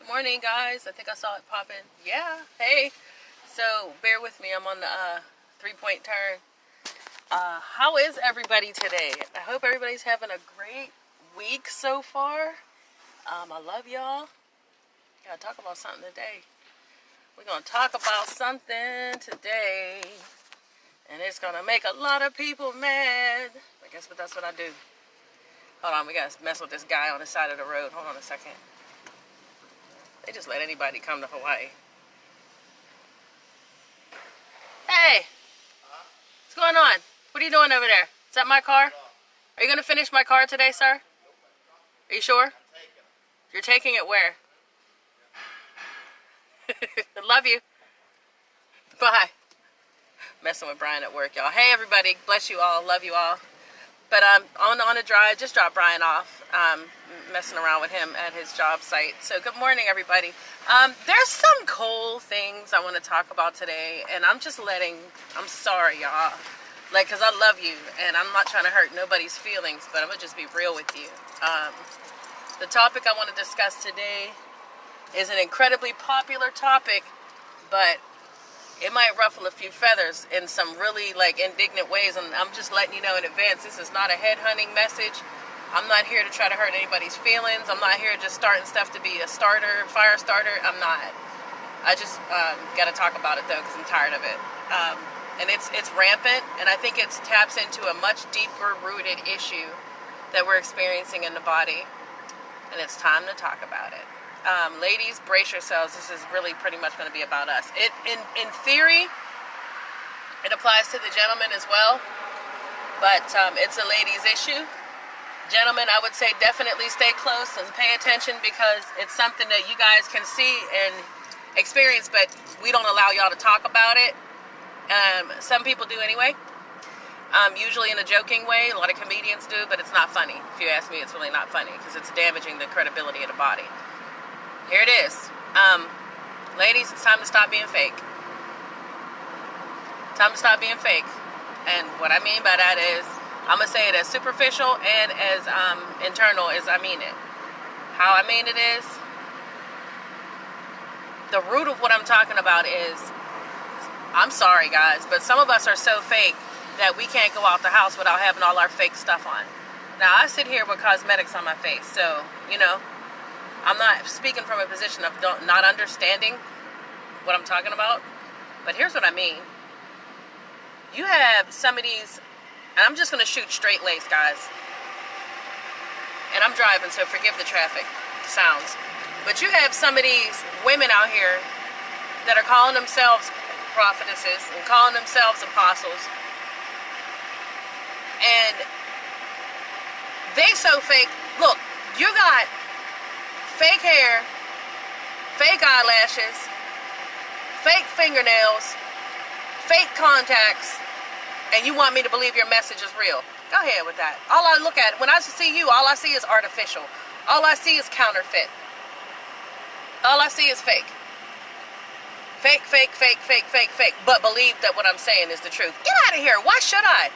Morning, guys. I think I saw it pop in. Yeah, hey. So bear with me. I'm on the 3-point turn. How is everybody today? I hope everybody's having a great week so far. I love y'all. Gotta talk about something today. We're gonna talk about something today, and it's gonna make a lot of people mad. I guess, but that's what I do. Hold on, we gotta mess with this guy on the side of the road. Hold on a second. They just let anybody come to Hawaii. Hey! What's going on? What are you doing over there? Is that my car? Are you going to finish my car today, sir? Are you sure? You're taking it where? Love you. Bye. Messing with Brian at work, y'all. Hey, everybody. Bless you all. Love you all. But on a drive, just dropped Brian off. Messing around with him at his job site. So good morning, everybody. There's some cool things I want to talk about today, and I'm sorry, y'all. Like, because I love you, and I'm not trying to hurt nobody's feelings, but I'm going to just be real with you. The topic I want to discuss today is an incredibly popular topic, but it might ruffle a few feathers in some really indignant ways, and I'm just letting you know in advance, this is not a headhunting message. I'm not here to try to hurt anybody's feelings. I'm not here just starting stuff to be a fire starter. I'm not. I just got to talk about it though, because I'm tired of it. And it's rampant, and I think it taps into a much deeper rooted issue that we're experiencing in the body, and it's time to talk about it. Ladies, brace yourselves. This is really pretty much going to be about us. In theory, it applies to the gentlemen as well, but it's a ladies' issue. Gentlemen, I would say definitely stay close and pay attention, because it's something that you guys can see and experience, but we don't allow y'all to talk about it. Some people do anyway, usually in a joking way. A lot of comedians do, but it's not funny. If you ask me, it's really not funny, because it's damaging the credibility of the body. Here it is. Ladies, it's time to stop being fake. Time to stop being fake. And what I mean by that is, I'm going to say it as superficial and as internal as I mean it. How I mean it is, the root of what I'm talking about is, I'm sorry guys, but some of us are so fake that we can't go out the house without having all our fake stuff on. Now, I sit here with cosmetics on my face, so, I'm not speaking from a position of not understanding what I'm talking about, but here's what I mean. You have some of these, and I'm just going to shoot straight lace, guys. And I'm driving, so forgive the traffic sounds. But you have some of these women out here that are calling themselves prophetesses and calling themselves apostles. And they so fake. Look, you got fake hair, fake eyelashes, fake fingernails, fake contacts, and you want me to believe your message is real. Go ahead with that. All I look at, when I see you, all I see is artificial. All I see is counterfeit. All I see is fake. Fake, fake, fake, fake, fake, fake. But believe that what I'm saying is the truth. Get out of here. Why should I?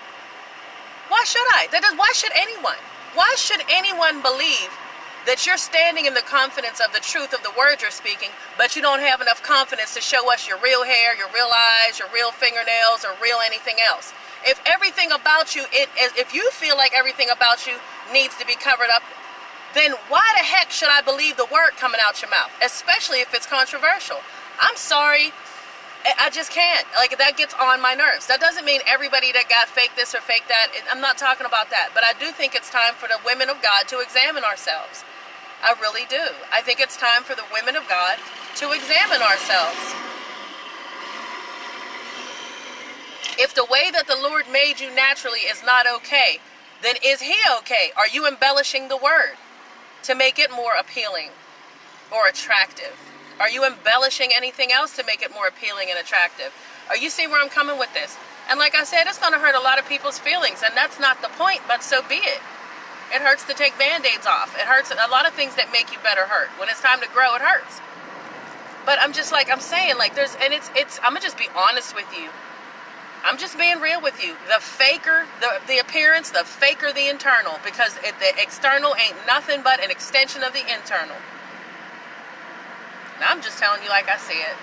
Why should I? Why should anyone? Why should anyone believe that you're standing in the confidence of the truth of the word you're speaking, but you don't have enough confidence to show us your real hair, your real eyes, your real fingernails, or real anything else? If everything about you, if you feel like everything about you needs to be covered up, then why the heck should I believe the word coming out your mouth, especially if it's controversial? I'm sorry, I just can't. That gets on my nerves. That doesn't mean everybody that got fake this or fake that. I'm not talking about that, but I do think it's time for the women of God to examine ourselves. I really do. I think it's time for the women of God to examine ourselves. If the way that the Lord made you naturally is not okay, then is He okay? Are you embellishing the word to make it more appealing or attractive? Are you embellishing anything else to make it more appealing and attractive? Are you seeing where I'm coming with this? And like I said, it's going to hurt a lot of people's feelings, and that's not the point, but so be it. It hurts to take band-aids off. It hurts. A lot of things that make you better hurt. When it's time to grow, it hurts. But I'm just I'm saying, I'm going to just be honest with you. I'm just being real with you. The faker, the appearance, the faker the internal, because the external ain't nothing but an extension of the internal. Now, I'm just telling you like I see it.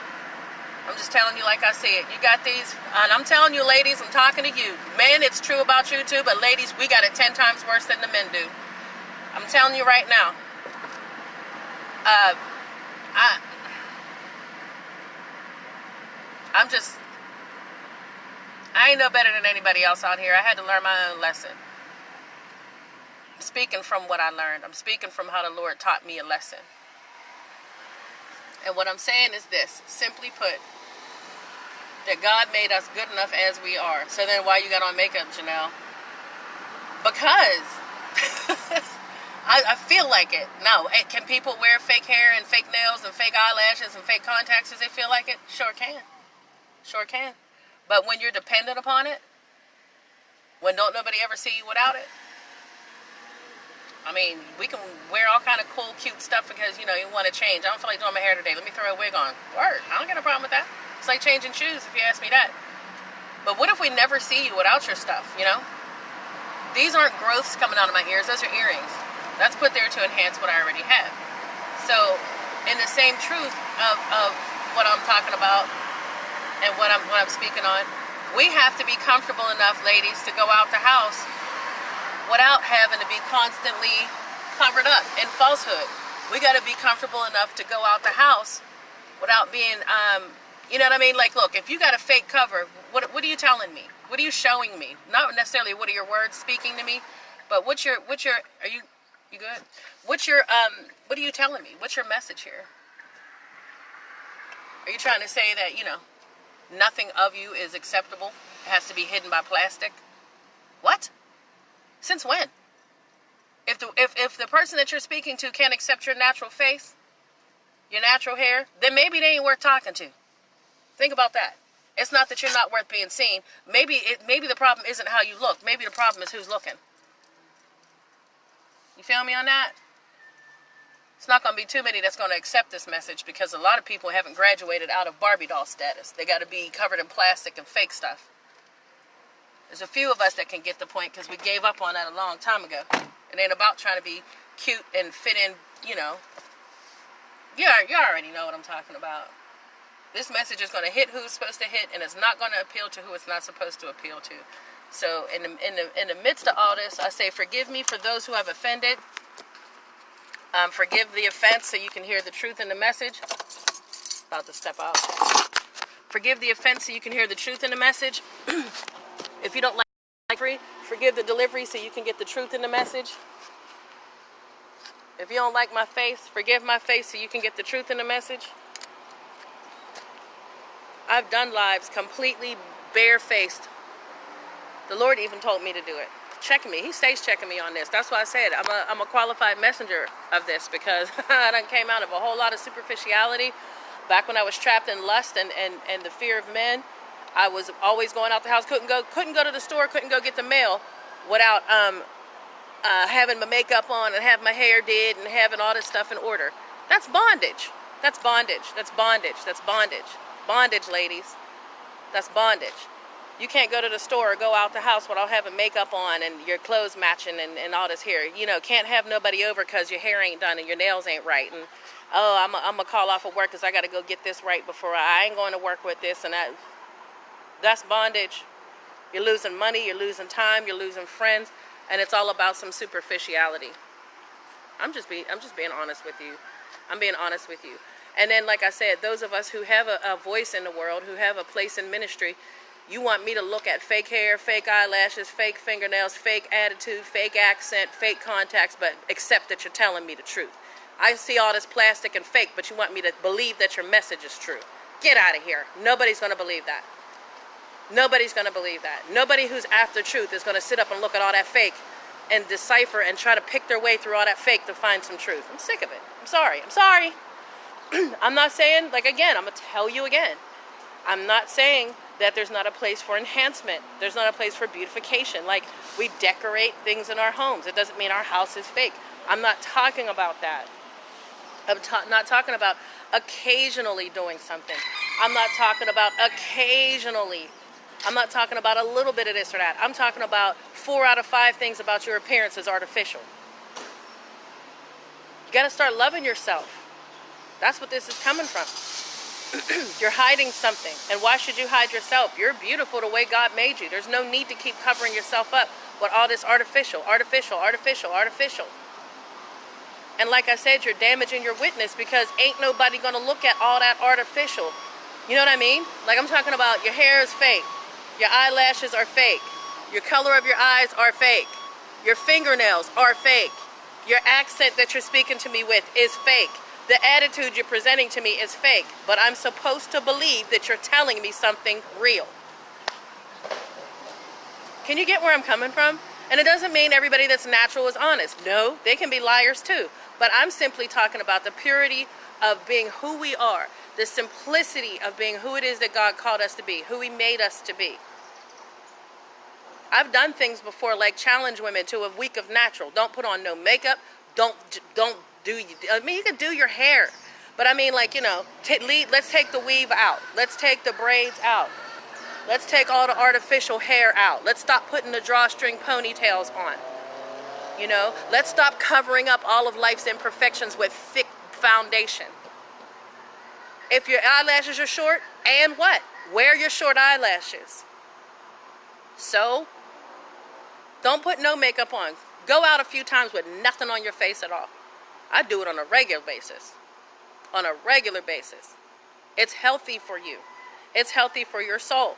I'm just telling you like I see it. You got these, and I'm telling you, ladies, I'm talking to you. Men, it's true about you too, but ladies, we got it 10 times worse than the men do. I'm telling you right now. I ain't no better than anybody else out here. I had to learn my own lesson. I'm speaking from what I learned. I'm speaking from how the Lord taught me a lesson. And what I'm saying is this, simply put, that God made us good enough as we are. So then why you got on makeup, Janelle? Because I feel like it. No, can people wear fake hair and fake nails and fake eyelashes and fake contacts as they feel like it? Sure can. Sure can. But when you're dependent upon it, when don't nobody ever see you without it, I mean, we can wear all kind of cool, cute stuff because, you know, you want to change. I don't feel like doing my hair today. Let me throw a wig on. Word. I don't get a problem with that. It's like changing shoes, if you ask me that. But what if we never see you without your stuff, you know? These aren't growths coming out of my ears. Those are earrings. That's put there to enhance what I already have. So, in the same truth of what I'm talking about and what I'm speaking on, we have to be comfortable enough, ladies, to go out the house without having to be constantly covered up in falsehood. We got to be comfortable enough to go out the house without being, you know what I mean? Like, look, if you got a fake cover, what are you telling me? What are you showing me? Not necessarily what are your words speaking to me, but are you good? What are you telling me? What's your message here? Are you trying to say that, you know, nothing of you is acceptable? It has to be hidden by plastic? What? Since when? If the person that you're speaking to can't accept your natural face, your natural hair, then maybe they ain't worth talking to. Think about that. It's not that you're not worth being seen. Maybe the problem isn't how you look. Maybe the problem is who's looking. You feel me on that? It's not going to be too many that's going to accept this message because a lot of people haven't graduated out of Barbie doll status. They got to be covered in plastic and fake stuff. There's a few of us that can get the point because we gave up on that a long time ago. It ain't about trying to be cute and fit in, you know. You already know what I'm talking about. This message is going to hit who it's supposed to hit, and it's not going to appeal to who it's not supposed to appeal to. So in the midst of all this, I say forgive me for those who have offended. Forgive the offense so you can hear the truth in the message. About to step out. Forgive the offense so you can hear the truth in the message. If you don't like free, forgive the delivery so you can get the truth in the message. If you don't like my face, forgive my face so you can get the truth in the message. I've done lives completely barefaced. The Lord even told me to do it. Checking me. He stays checking me on this. That's why I said I'm a qualified messenger of this because I done came out of a whole lot of superficiality. Back when I was trapped in lust and the fear of men, I was always going out the house. Couldn't go to the store. Couldn't go get the mail without having my makeup on and have my hair did and having all this stuff in order. That's bondage. That's bondage. That's bondage. That's bondage. Bondage, ladies. That's bondage. You can't go to the store or go out the house without having makeup on and your clothes matching and all this hair. You know, can't have nobody over because your hair ain't done and your nails ain't right. And, oh, I'm going to call off of work because I got to go get this right before I ain't going to work with this and that. That's bondage. You're losing money, you're losing time, you're losing friends, and it's all about some superficiality. I'm just being honest with you. I'm being honest with you. And then, like I said, those of us who have a voice in the world, who have a place in ministry, you want me to look at fake hair, fake eyelashes, fake fingernails, fake attitude, fake accent, fake contacts, but accept that you're telling me the truth. I see all this plastic and fake, but you want me to believe that your message is true. Get out of here. Nobody's going to believe that. Nobody's going to believe that. Nobody who's after truth is going to sit up and look at all that fake and decipher and try to pick their way through all that fake to find some truth. I'm sick of it. I'm sorry. I'm sorry. I'm not saying, like, again, I'm going to tell you again. I'm not saying that there's not a place for enhancement. There's not a place for beautification. Like, we decorate things in our homes. It doesn't mean our house is fake. I'm not talking about that. I'm not talking about occasionally doing something. I'm not talking about occasionally. I'm not talking about a little bit of this or that. I'm talking about 4 out of 5 things about your appearance is artificial. You got to start loving yourself. That's what this is coming from. You're hiding something. And why should you hide yourself? You're beautiful the way God made you. There's no need to keep covering yourself up with all this artificial. And like I said, you're damaging your witness, because ain't nobody going to look at all that artificial. You know what I mean? Like, I'm talking about your hair is fake. Your eyelashes are fake. Your color of your eyes are fake. Your fingernails are fake. Your accent that you're speaking to me with is fake. The attitude you're presenting to me is fake. But I'm supposed to believe that you're telling me something real. Can you get where I'm coming from? And it doesn't mean everybody that's natural is honest. No, they can be liars too. But I'm simply talking about the purity of being who we are. The simplicity of being who it is that God called us to be. Who He made us to be. I've done things before, like challenge women to a week of natural. Don't put on no makeup. Don't do. I mean, you can do your hair, but I mean, like, you know, let's take the weave out. Let's take the braids out. Let's take all the artificial hair out. Let's stop putting the drawstring ponytails on. You know, let's stop covering up all of life's imperfections with thick foundation. If your eyelashes are short, and what? Wear your short eyelashes. So, don't put no makeup on. Go out a few times with nothing on your face at all. I do it on a regular basis. On a regular basis. It's healthy for you. It's healthy for your soul.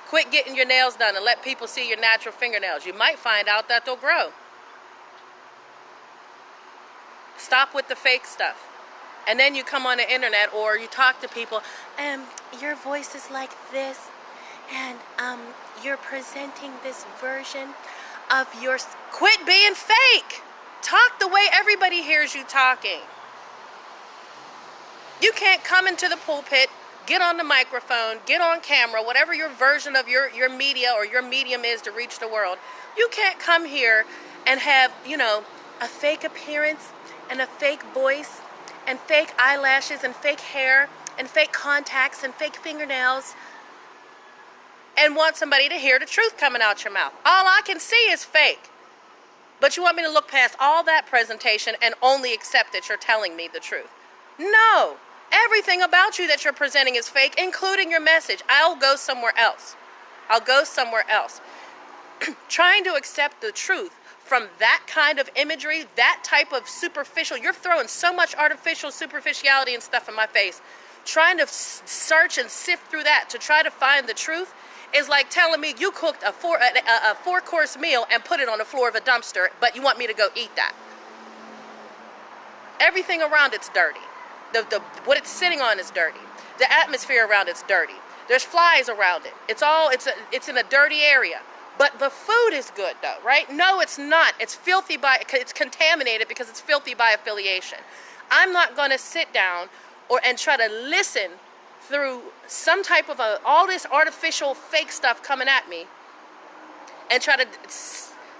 Quit getting your nails done and let people see your natural fingernails. You might find out that they'll grow. Stop with the fake stuff. And then you come on the internet or you talk to people, your voice is like this, and you're presenting this version of your... Quit being fake. Talk the way everybody hears you talking. You can't come into the pulpit, get on the microphone, get on camera, whatever your version of your media or your medium is to reach the world. You can't come here and have, you know, a fake appearance and a fake voice and fake eyelashes and fake hair and fake contacts and fake fingernails and want somebody to hear the truth coming out your mouth. All I can see is fake. But you want me to look past all that presentation and only accept that you're telling me the truth? No. Everything about you that you're presenting is fake, including your message. I'll go somewhere else. I'll go somewhere else. Trying to accept the truth from that kind of imagery, that type of superficial, you're throwing so much artificial superficiality and stuff in my face. Trying to search and sift through that to try to find the truth is like telling me you cooked a four-course meal and put it on the floor of a dumpster, but you want me to go eat that. Everything around it's dirty. What it's sitting on is dirty. The atmosphere around it's dirty. There's flies around it. It's in a dirty area. But the food is good though, right? No, it's not. It's filthy it's contaminated because it's filthy by affiliation. I'm not going to sit down and try to listen through some type of all this artificial fake stuff coming at me and try to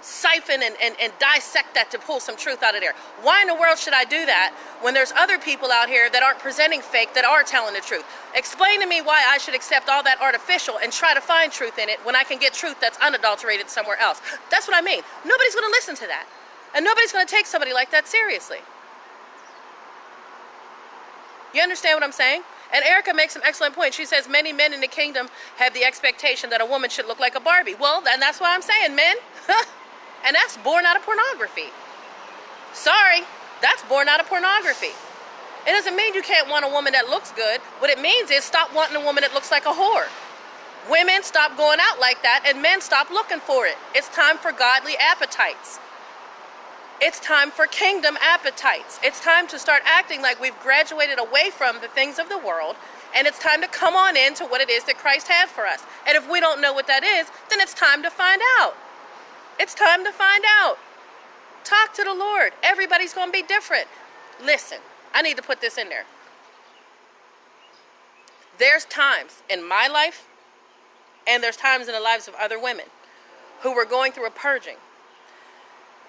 siphon and dissect that to pull some truth out of there. Why in the world should I do that when there's other people out here that aren't presenting fake, that are telling the truth? Explain to me why I should accept all that artificial and try to find truth in it when I can get truth that's unadulterated somewhere else. That's what I mean. Nobody's going to listen to that. And nobody's going to take somebody like that seriously. You understand what I'm saying? And Erica makes an excellent point. She says many men in the kingdom have the expectation that a woman should look like a Barbie. Well, and that's why I'm saying men. And that's born out of pornography. Sorry, that's born out of pornography. It doesn't mean you can't want a woman that looks good. What it means is stop wanting a woman that looks like a whore. Women stop going out like that, and men stop looking for it. It's time for godly appetites. It's time for kingdom appetites. It's time to start acting like we've graduated away from the things of the world, and it's time to come on into what it is that Christ had for us. And if we don't know what that is, then it's time to find out. It's time to find out. Talk to the Lord. Everybody's going to be different. Listen, I need to put this in there. There's times in my life, and there's times in the lives of other women who were going through a purging.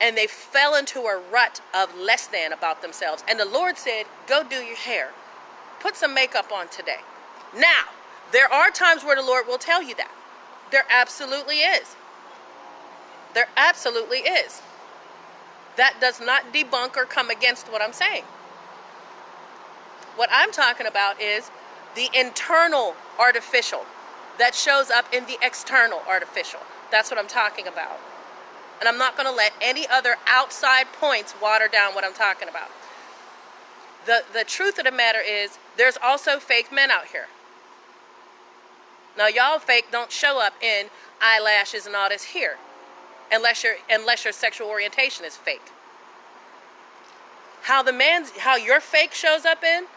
And they fell into a rut of less than about themselves. And the Lord said, go do your hair. Put some makeup on today. Now, there are times where the Lord will tell you that. There absolutely is. There absolutely is. That does not debunk or come against what I'm saying. What I'm talking about is the internal artificial that shows up in the external artificial. That's what I'm talking about. And I'm not going to let any other outside points water down what I'm talking about. The truth of the matter is, there's also fake men out here. Now, y'all fake don't show up in eyelashes and all this here, unless your sexual orientation is fake. How your fake shows up in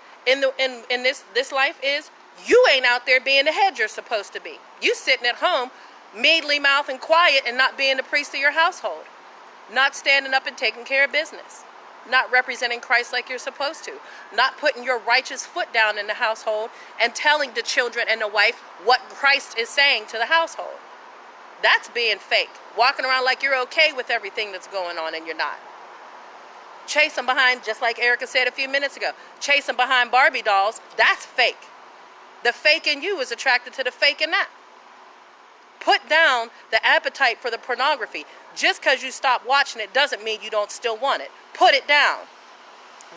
this life is, you ain't out there being the head you're supposed to be. You sitting at home, mealy mouth and quiet, and not being the priest of your household, not standing up and taking care of business, not representing Christ like you're supposed to, not putting your righteous foot down in the household and telling the children and the wife what Christ is saying to the household. That's being fake. Walking around like you're okay with everything that's going on and you're not. Chasing behind, just like Erica said a few minutes ago, chasing behind Barbie dolls, that's fake. The fake in you is attracted to the fake in that. Put down the appetite for the pornography. Just because you stop watching it doesn't mean you don't still want it. Put it down.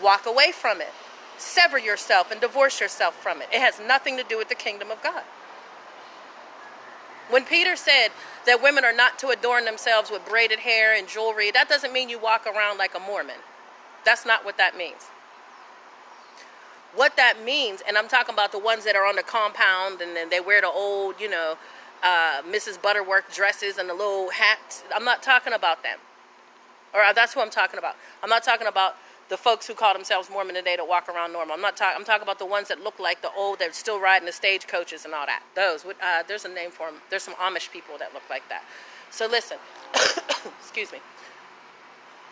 Walk away from it. Sever yourself and divorce yourself from it. It has nothing to do with the kingdom of God. When Peter said that women are not to adorn themselves with braided hair and jewelry, that doesn't mean you walk around like a Mormon. That's not what that means. What that means, and I'm talking about the ones that are on the compound and then they wear the old, Mrs. Butterworth dresses and the little hats. I'm not talking about them. Or that's who I'm talking about. I'm not talking about the folks who call themselves Mormon today that walk around normal. I'm talking about the ones that look like the old, that still riding the stagecoaches and all that. Those, there's a name for them. There's some Amish people that look like that. So listen, excuse me.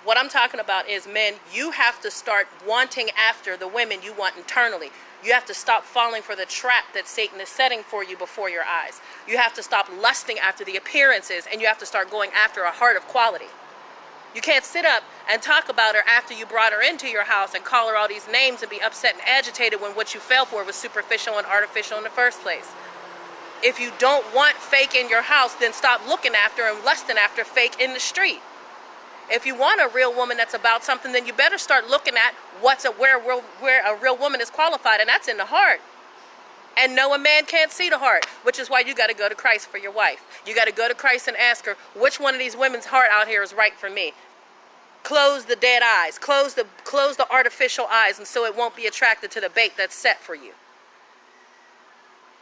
What I'm talking about is, men, you have to start wanting after the women you want internally. You have to stop falling for the trap that Satan is setting for you before your eyes. You have to stop lusting after the appearances, and you have to start going after a heart of quality. You can't sit up and talk about her after you brought her into your house and call her all these names and be upset and agitated when what you fell for was superficial and artificial in the first place. If you don't want fake in your house, then stop looking after and lusting after fake in the street. If you want a real woman that's about something, then you better start looking at where a real woman is qualified, and that's in the heart. And no, a man can't see the heart, which is why you got to go to Christ for your wife. You got to go to Christ and ask her, which one of these women's heart out here is right for me? Close the dead eyes, close the artificial eyes, and so it won't be attracted to the bait that's set for you.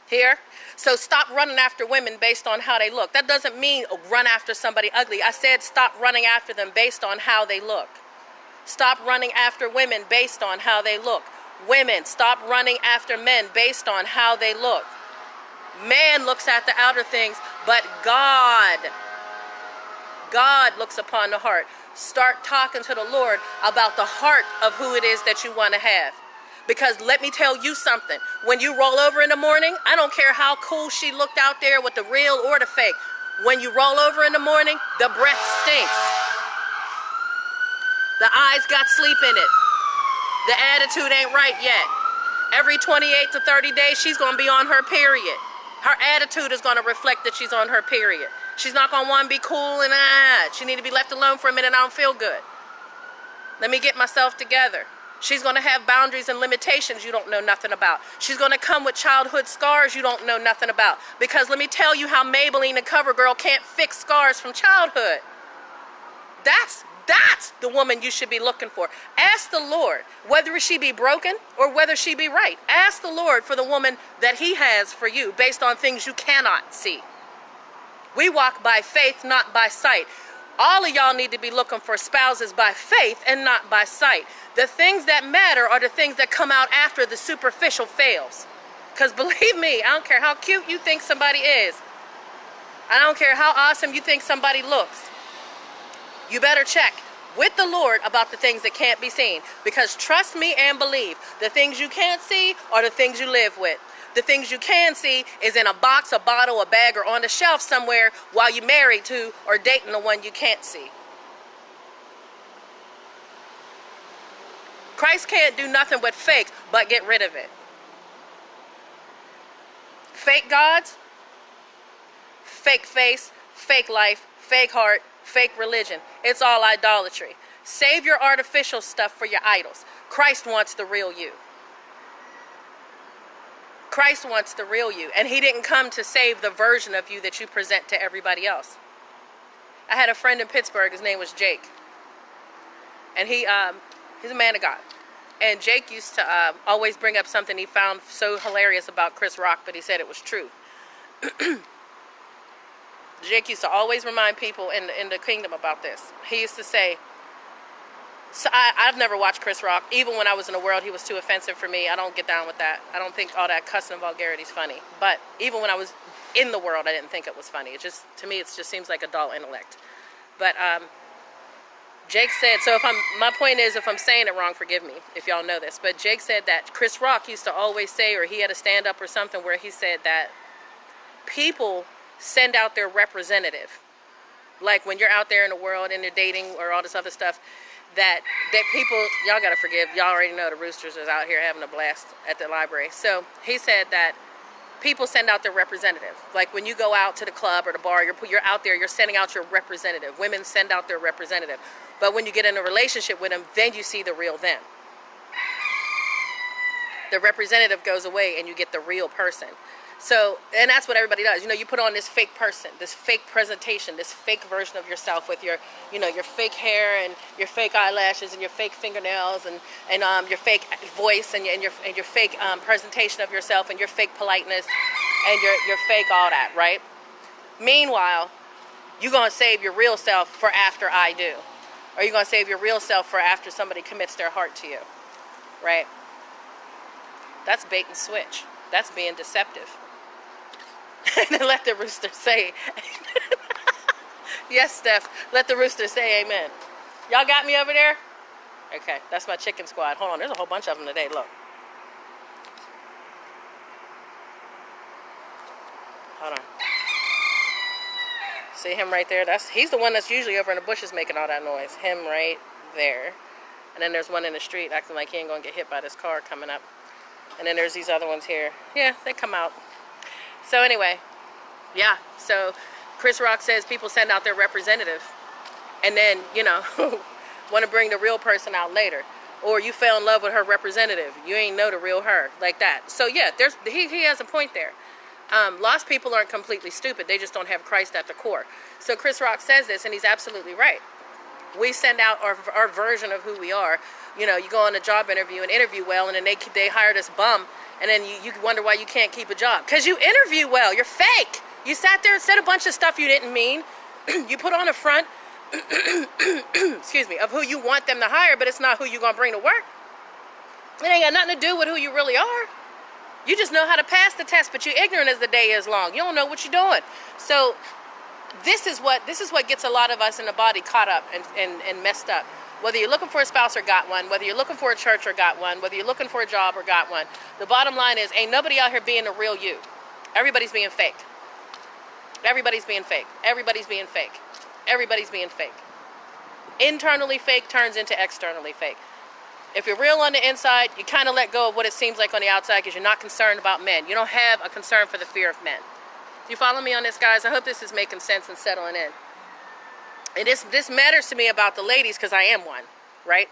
Here? So stop running after women based on how they look. That doesn't mean run after somebody ugly. I said stop running after them based on how they look. Stop running after women based on how they look. Women, stop running after men based on how they look. Man looks at the outer things, but God looks upon the heart. Start talking to the Lord about the heart of who it is that you want to have. Because let me tell you something. When you roll over in the morning, I don't care how cool she looked out there with the real or the fake. When you roll over in the morning, the breath stinks. The eyes got sleep in it. The attitude ain't right yet. Every 28 to 30 days, she's going to be on her period. Her attitude is going to reflect that she's on her period. She's not going to want to be cool and she need to be left alone for a minute. I don't feel good. Let me get myself together. She's going to have boundaries and limitations you don't know nothing about. She's going to come with childhood scars you don't know nothing about. Because let me tell you how Maybelline and CoverGirl can't fix scars from childhood. That's the woman you should be looking for. Ask the Lord whether she be broken or whether she be right. Ask the Lord for the woman that he has for you based on things you cannot see. We walk by faith, not by sight. All of y'all need to be looking for spouses by faith and not by sight. The things that matter are the things that come out after the superficial fails. Because believe me, I don't care how cute you think somebody is. I don't care how awesome you think somebody looks. You better check with the Lord about the things that can't be seen. Because trust me and believe, the things you can't see are the things you live with. The things you can see is in a box, a bottle, a bag, or on the shelf somewhere while you're married to or dating the one you can't see. Christ can't do nothing but fake, but get rid of it. Fake gods, fake face, fake life, fake heart, fake religion. It's all idolatry. Save your artificial stuff for your idols. Christ wants the real you. Christ wants the real you, and he didn't come to save the version of you that you present to everybody else. I had a friend in Pittsburgh, his name was Jake, and he's a man of God. And Jake used to always bring up something he found so hilarious about Chris Rock, but he said it was true. Jake used to always remind people in the kingdom about this. He used to say, so I've never watched Chris Rock. Even when I was in the world, he was too offensive for me. I don't get down with that. I don't think all that cussing and vulgarity is funny. But even when I was in the world, I didn't think it was funny. It just, to me, it just seems like adult intellect. But Jake said, so my point is, if I'm saying it wrong, forgive me if y'all know this. But Jake said that Chris Rock used to always say, or he had a stand up or something where he said that people send out their representative. Like when you're out there in the world and you're dating or all this other stuff, that people, y'all gotta forgive, y'all already know the Roosters is out here having a blast at the library. So he said that people send out their representative. Like when you go out to the club or the bar, you're out there, you're sending out your representative. Women send out their representative. But when you get in a relationship with them, then you see the real them. The representative goes away and you get the real person. So, and that's what everybody does. You know, you put on this fake person, this fake presentation, this fake version of yourself with your, you know, your fake hair and your fake eyelashes and your fake fingernails and your fake voice and your fake presentation of yourself and your fake politeness and your fake all that, right? Meanwhile, you're going to save your real self for after I do. Or you're going to save your real self for after somebody commits their heart to you, right? That's bait and switch. That's being deceptive. And let the rooster say, yes, Steph, let the rooster say amen. Y'all got me over there? Okay, that's my chicken squad. Hold on, there's a whole bunch of them today, look. Hold on. See him right there? He's the one that's usually over in the bushes making all that noise. Him right there. And then there's one in the street acting like he ain't gonna get hit by this car coming up. And then there's these other ones here. Yeah, they come out. So anyway, yeah. So Chris Rock says people send out their representative. And then, you know, want to bring the real person out later. Or you fell in love with her representative. You ain't know the real her. Like that. So yeah, he has a point there. Lost people aren't completely stupid. They just don't have Christ at the core. So Chris Rock says this, and he's absolutely right. We send out our version of who we are. You know, you go on a job interview and interview well, and then they hire this bum, and then you wonder why you can't keep a job. Because you interview well. You're fake. You sat there and said a bunch of stuff you didn't mean. You put on a front, excuse me, of who you want them to hire, but it's not who you're going to bring to work. It ain't got nothing to do with who you really are. You just know how to pass the test, but you're ignorant as the day is long. You don't know what you're doing. So this is what gets a lot of us in the body caught up and messed up. Whether you're looking for a spouse or got one, whether you're looking for a church or got one, whether you're looking for a job or got one, the bottom line is ain't nobody out here being the real you. Everybody's being fake. Everybody's being fake. Everybody's being fake. Everybody's being fake. Internally fake turns into externally fake. If you're real on the inside, you kind of let go of what it seems like on the outside because you're not concerned about men. You don't have a concern for the fear of men. You follow me on this, guys? I hope this is making sense and settling in. And this matters to me about the ladies because I am one, right?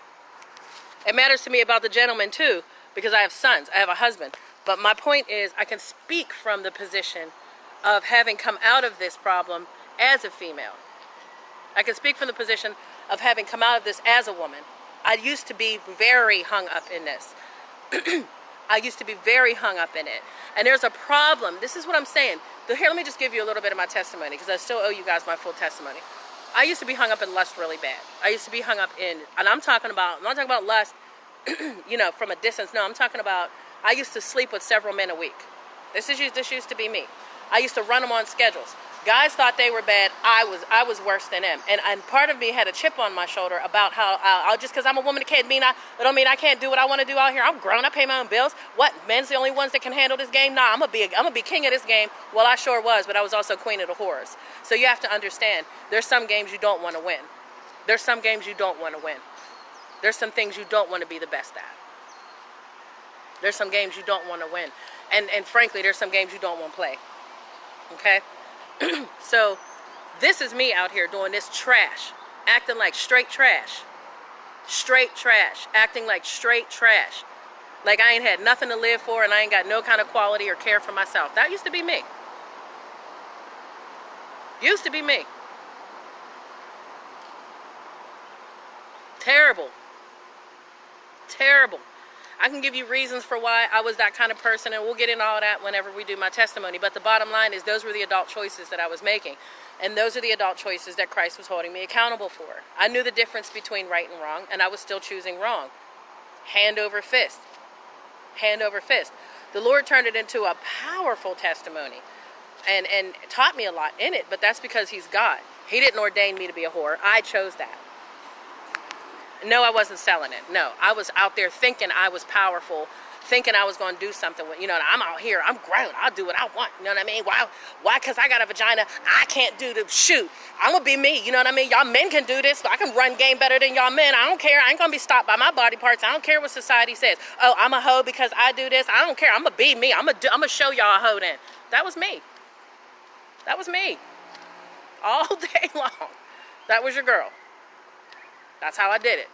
It matters to me about the gentlemen too because I have sons. I have a husband. But my point is I can speak from the position of having come out of this problem as a female. I can speak from the position of having come out of this as a woman. I used to be very hung up in this. I used to be very hung up in it. And there's a problem. This is what I'm saying. Here, let me just give you a little bit of my testimony because I still owe you guys my full testimony. I used to be hung up in lust really bad. I used to be hung up in, and I'm not talking about lust, you know, from a distance. No, I'm talking about, I used to sleep with several men a week. This used to be me. I used to run them on schedules. Guys thought they were bad. I was worse than them. And part of me had a chip on my shoulder about how I'll just because I'm a woman, it don't mean I can't do what I want to do out here. I'm grown. I pay my own bills. What? Men's the only ones that can handle this game? Nah, I'm gonna be king of this game. Well, I sure was, but I was also queen of the whores. So you have to understand, there's some games you don't want to win. There's some games you don't want to win. There's some things you don't want to be the best at. There's some games you don't want to win. And frankly, there's some games you don't want to play. Okay? So this is me out here doing this trash, acting like straight trash, acting like straight trash. Like I ain't had nothing to live for and I ain't got no kind of quality or care for myself. That used to be me. Used to be me. Terrible. Terrible. I can give you reasons for why I was that kind of person, and we'll get into all that whenever we do my testimony. But the bottom line is those were the adult choices that I was making. And those are the adult choices that Christ was holding me accountable for. I knew the difference between right and wrong, and I was still choosing wrong. Hand over fist. Hand over fist. The Lord turned it into a powerful testimony and taught me a lot in it, but that's because He's God. He didn't ordain me to be a whore. I chose that. No, I wasn't selling it. No, I was out there thinking I was powerful, thinking I was going to do something with, I'm out here, I'm grown, I'll do what I want, you know what I mean? Why, because I got a vagina, I can't do the shoot. I'm going to be me, you know what I mean? Y'all men can do this, but I can run game better than y'all men. I don't care. I ain't going to be stopped by my body parts. I don't care what society says. Oh, I'm a hoe because I do this. I don't care. I'm going to be me. I'm going to show y'all a hoe then. That was me. That was me. All day long. That was your girl. That's how I did it.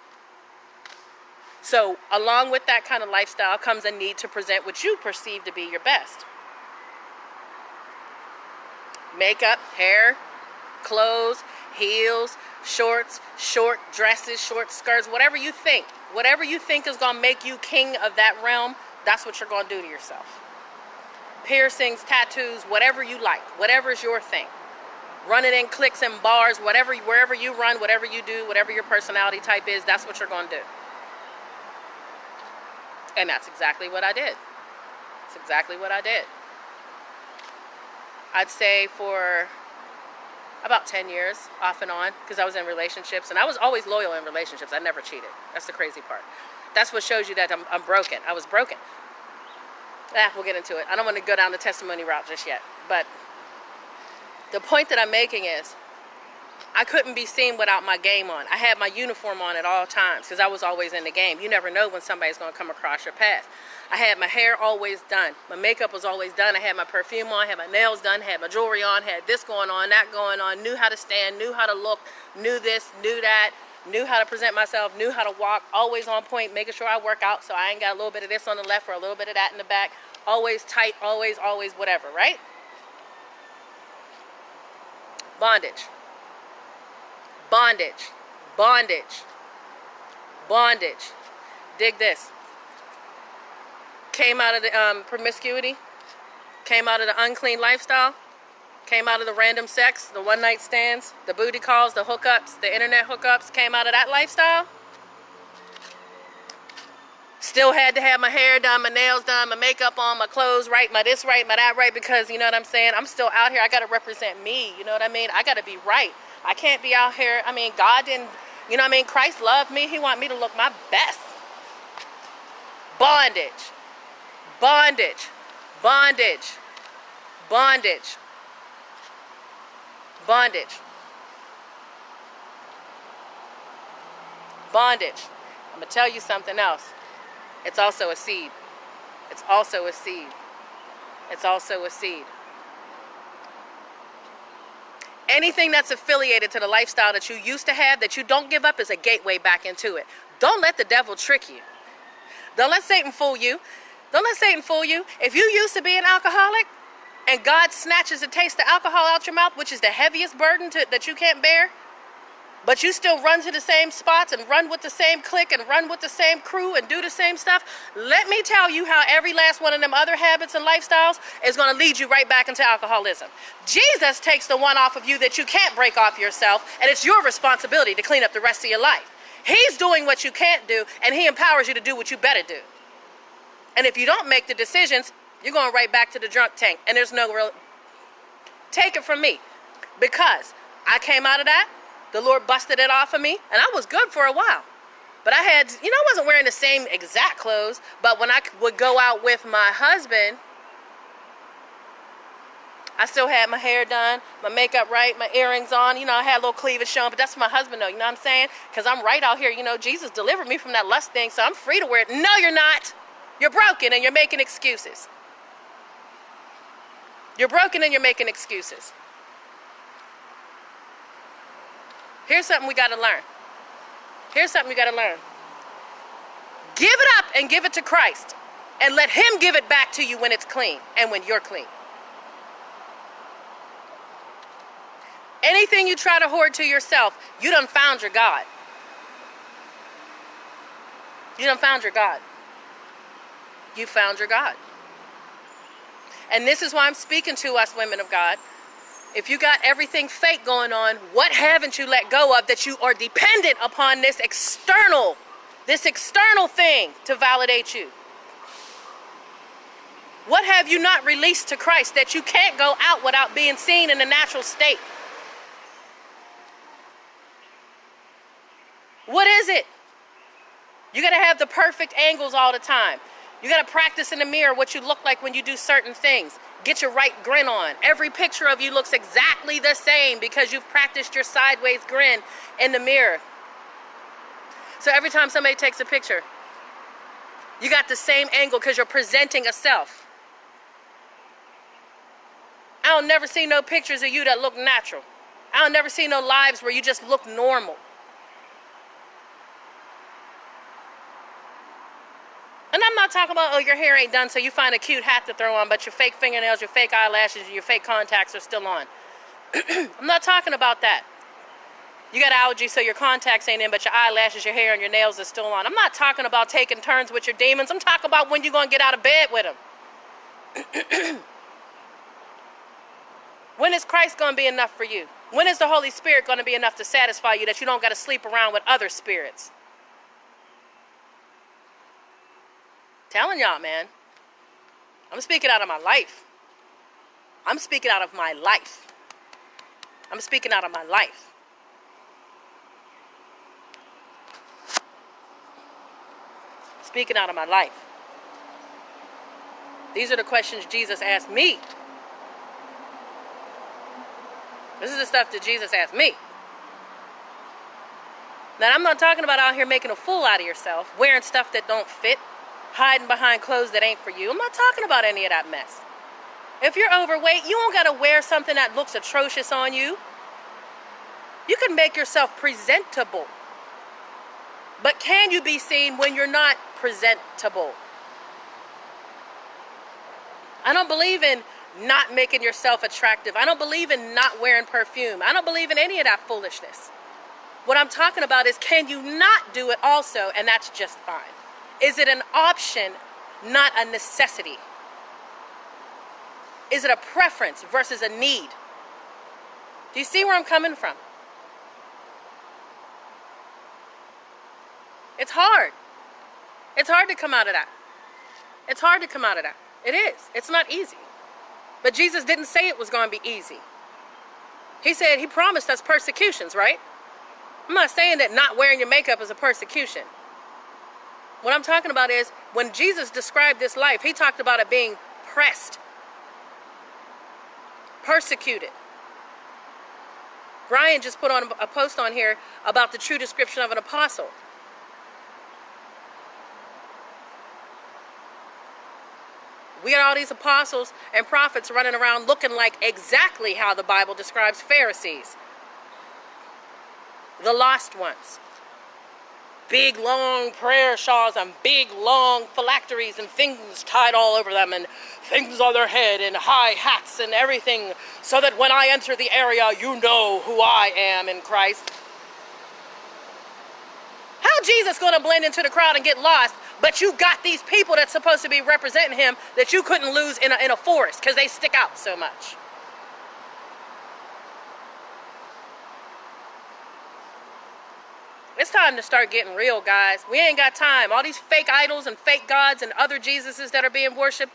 So along with that kind of lifestyle comes a need to present what you perceive to be your best. Makeup, hair, clothes, heels, shorts, short dresses, short skirts, whatever you think is going to make you king of that realm, that's what you're going to do to yourself. Piercings, tattoos, whatever you like, whatever's your thing. Running in cliques and bars, wherever you run, whatever you do, whatever your personality type is, that's what you're going to do. And that's exactly what I did. That's exactly what I did. I'd say for about 10 years, off and on, because I was in relationships, and I was always loyal in relationships. I never cheated. That's the crazy part. That's what shows you that I'm broken. I was broken. We'll get into it. I don't want to go down the testimony route just yet, but the point that I'm making is I couldn't be seen without my game on. I had my uniform on at all times because I was always in the game. You never know when somebody's going to come across your path. I had my hair always done. My makeup was always done. I had my perfume on, had my nails done, had my jewelry on, had this going on, that going on, knew how to stand, knew how to look, knew this, knew that, knew how to present myself, knew how to walk, always on point, making sure I work out so I ain't got a little bit of this on the left or a little bit of that in the back. Always tight, always whatever, right? Bondage. Bondage. Bondage. Bondage. Dig this. Came out of the promiscuity. Came out of the unclean lifestyle. Came out of the random sex, the one night stands, the booty calls, the hookups, the internet hookups. Came out of that lifestyle. Still had to have my hair done, my nails done, my makeup on, my clothes right, my this right, my that right, because you know what I'm saying? I'm still out here. I got to represent me. You know what I mean? I got to be right. I can't be out here. I mean, God didn't, you know what I mean? Christ loved me. He wanted me to look my best. Bondage. Bondage. Bondage. Bondage. Bondage. Bondage. I'm going to tell you something else. It's also a seed. It's also a seed. It's also a seed. Anything that's affiliated to the lifestyle that you used to have that you don't give up is a gateway back into it. Don't let the devil trick you. Don't let Satan fool you. Don't let Satan fool you. If you used to be an alcoholic and God snatches the taste of alcohol out your mouth, which is the heaviest burden that you can't bear, but you still run to the same spots and run with the same clique and run with the same crew and do the same stuff, let me tell you how every last one of them other habits and lifestyles is going to lead you right back into alcoholism. Jesus takes the one off of you that you can't break off yourself, and it's your responsibility to clean up the rest of your life. He's doing what you can't do, and he empowers you to do what you better do. And if you don't make the decisions, you're going right back to the drunk tank, and there's no real... Take it from me, because I came out of that. The Lord busted it off of me, and I was good for a while. But I had, I wasn't wearing the same exact clothes, but when I would go out with my husband, I still had my hair done, my makeup right, my earrings on, I had a little cleavage showing, but that's my husband though, you know what I'm saying? Because I'm right out here, Jesus delivered me from that lust thing, so I'm free to wear it. No, you're not. You're broken and you're making excuses. You're broken and you're making excuses. Here's something we got to learn. Here's something we got to learn. Give it up and give it to Christ. And let him give it back to you when it's clean and when you're clean. Anything you try to hoard to yourself, you done found your God. You done found your God. You found your God. And this is why I'm speaking to us women of God. If you got everything fake going on, what haven't you let go of that you are dependent upon this external thing to validate you? What have you not released to Christ that you can't go out without being seen in the natural state? What is it? You got to have the perfect angles all the time. You got to practice in the mirror what you look like when you do certain things. Get your right grin on. Every picture of you looks exactly the same because you've practiced your sideways grin in the mirror. So every time somebody takes a picture, you got the same angle because you're presenting a self. I don't never see no pictures of you that look natural. I don't never see no lives where you just look normal. And I'm not talking about, oh, your hair ain't done, so you find a cute hat to throw on, but your fake fingernails, your fake eyelashes, and your fake contacts are still on. I'm not talking about that. You got allergies, so your contacts ain't in, but your eyelashes, your hair, and your nails are still on. I'm not talking about taking turns with your demons. I'm talking about when you're going to get out of bed with them. When is Christ going to be enough for you? When is the Holy Spirit going to be enough to satisfy you that you don't got to sleep around with other spirits? Telling y'all, man. I'm speaking out of my life. I'm speaking out of my life. I'm speaking out of my life. Speaking out of my life. These are the questions Jesus asked me. This is the stuff that Jesus asked me. Now, I'm not talking about out here making a fool out of yourself, wearing stuff that don't fit, hiding behind clothes that ain't for you. I'm not talking about any of that mess. If you're overweight, you don't got to wear something that looks atrocious on you. You can make yourself presentable. But can you be seen when you're not presentable? I don't believe in not making yourself attractive. I don't believe in not wearing perfume. I don't believe in any of that foolishness. What I'm talking about is, can you not do it also, and that's just fine? Is it an option, not a necessity? Is it a preference versus a need? Do you see where I'm coming from? It's hard. It's hard to come out of that. It's hard to come out of that. It is. It's not easy. But Jesus didn't say it was going to be easy. He said, he promised us persecutions, right? I'm not saying that not wearing your makeup is a persecution. What I'm talking about is, when Jesus described this life, he talked about it being pressed, persecuted. Brian just put on a post on here about the true description of an apostle. We got all these apostles and prophets running around looking like exactly how the Bible describes Pharisees. The lost ones. Big, long prayer shawls and big, long phylacteries and things tied all over them and things on their head and high hats and everything, so that when I enter the area, you know who I am in Christ. How Jesus going to blend into the crowd and get lost, but you got these people that's supposed to be representing him that you couldn't lose in a forest because they stick out so much? It's time to start getting real, guys. We ain't got time. All these fake idols and fake gods and other Jesuses that are being worshipped.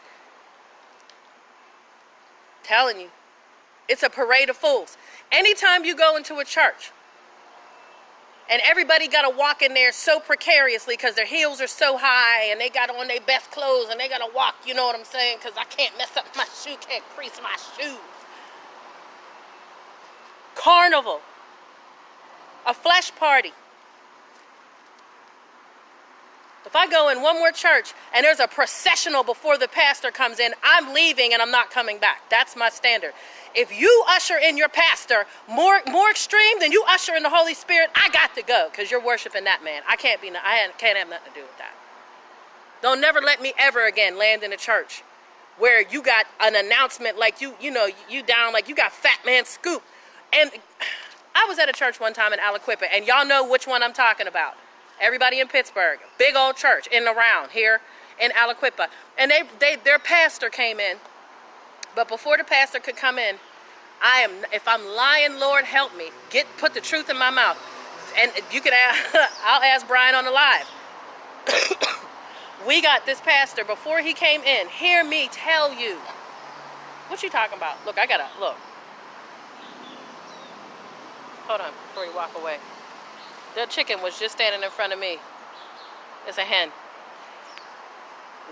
Telling you, it's a parade of fools. Anytime you go into a church and everybody got to walk in there so precariously because their heels are so high and they got on their best clothes and they got to walk, you know what I'm saying, because I can't mess up my shoe, can't crease my shoes. Carnival. A flesh party. If I go in one more church and there's a processional before the pastor comes in, I'm leaving and I'm not coming back. That's my standard. If you usher in your pastor more extreme than you usher in the Holy Spirit, I got to go because you're worshiping that man. I can't have nothing to do with that. Don't never let me ever again land in a church where you got an announcement like you down like you got Fat Man Scoop. And I was at a church one time in Aliquippa, and y'all know which one I'm talking about. Everybody in Pittsburgh, big old church in and around here in Aliquippa. And their pastor came in, but before the pastor could come in, if I'm lying, Lord help me, put the truth in my mouth. And you can I'll ask Brian on the live. We got this pastor before he came in. Hear me tell you. What you talking about? Look, I gotta look. Hold on before you walk away. The chicken was just standing in front of me. It's a hen.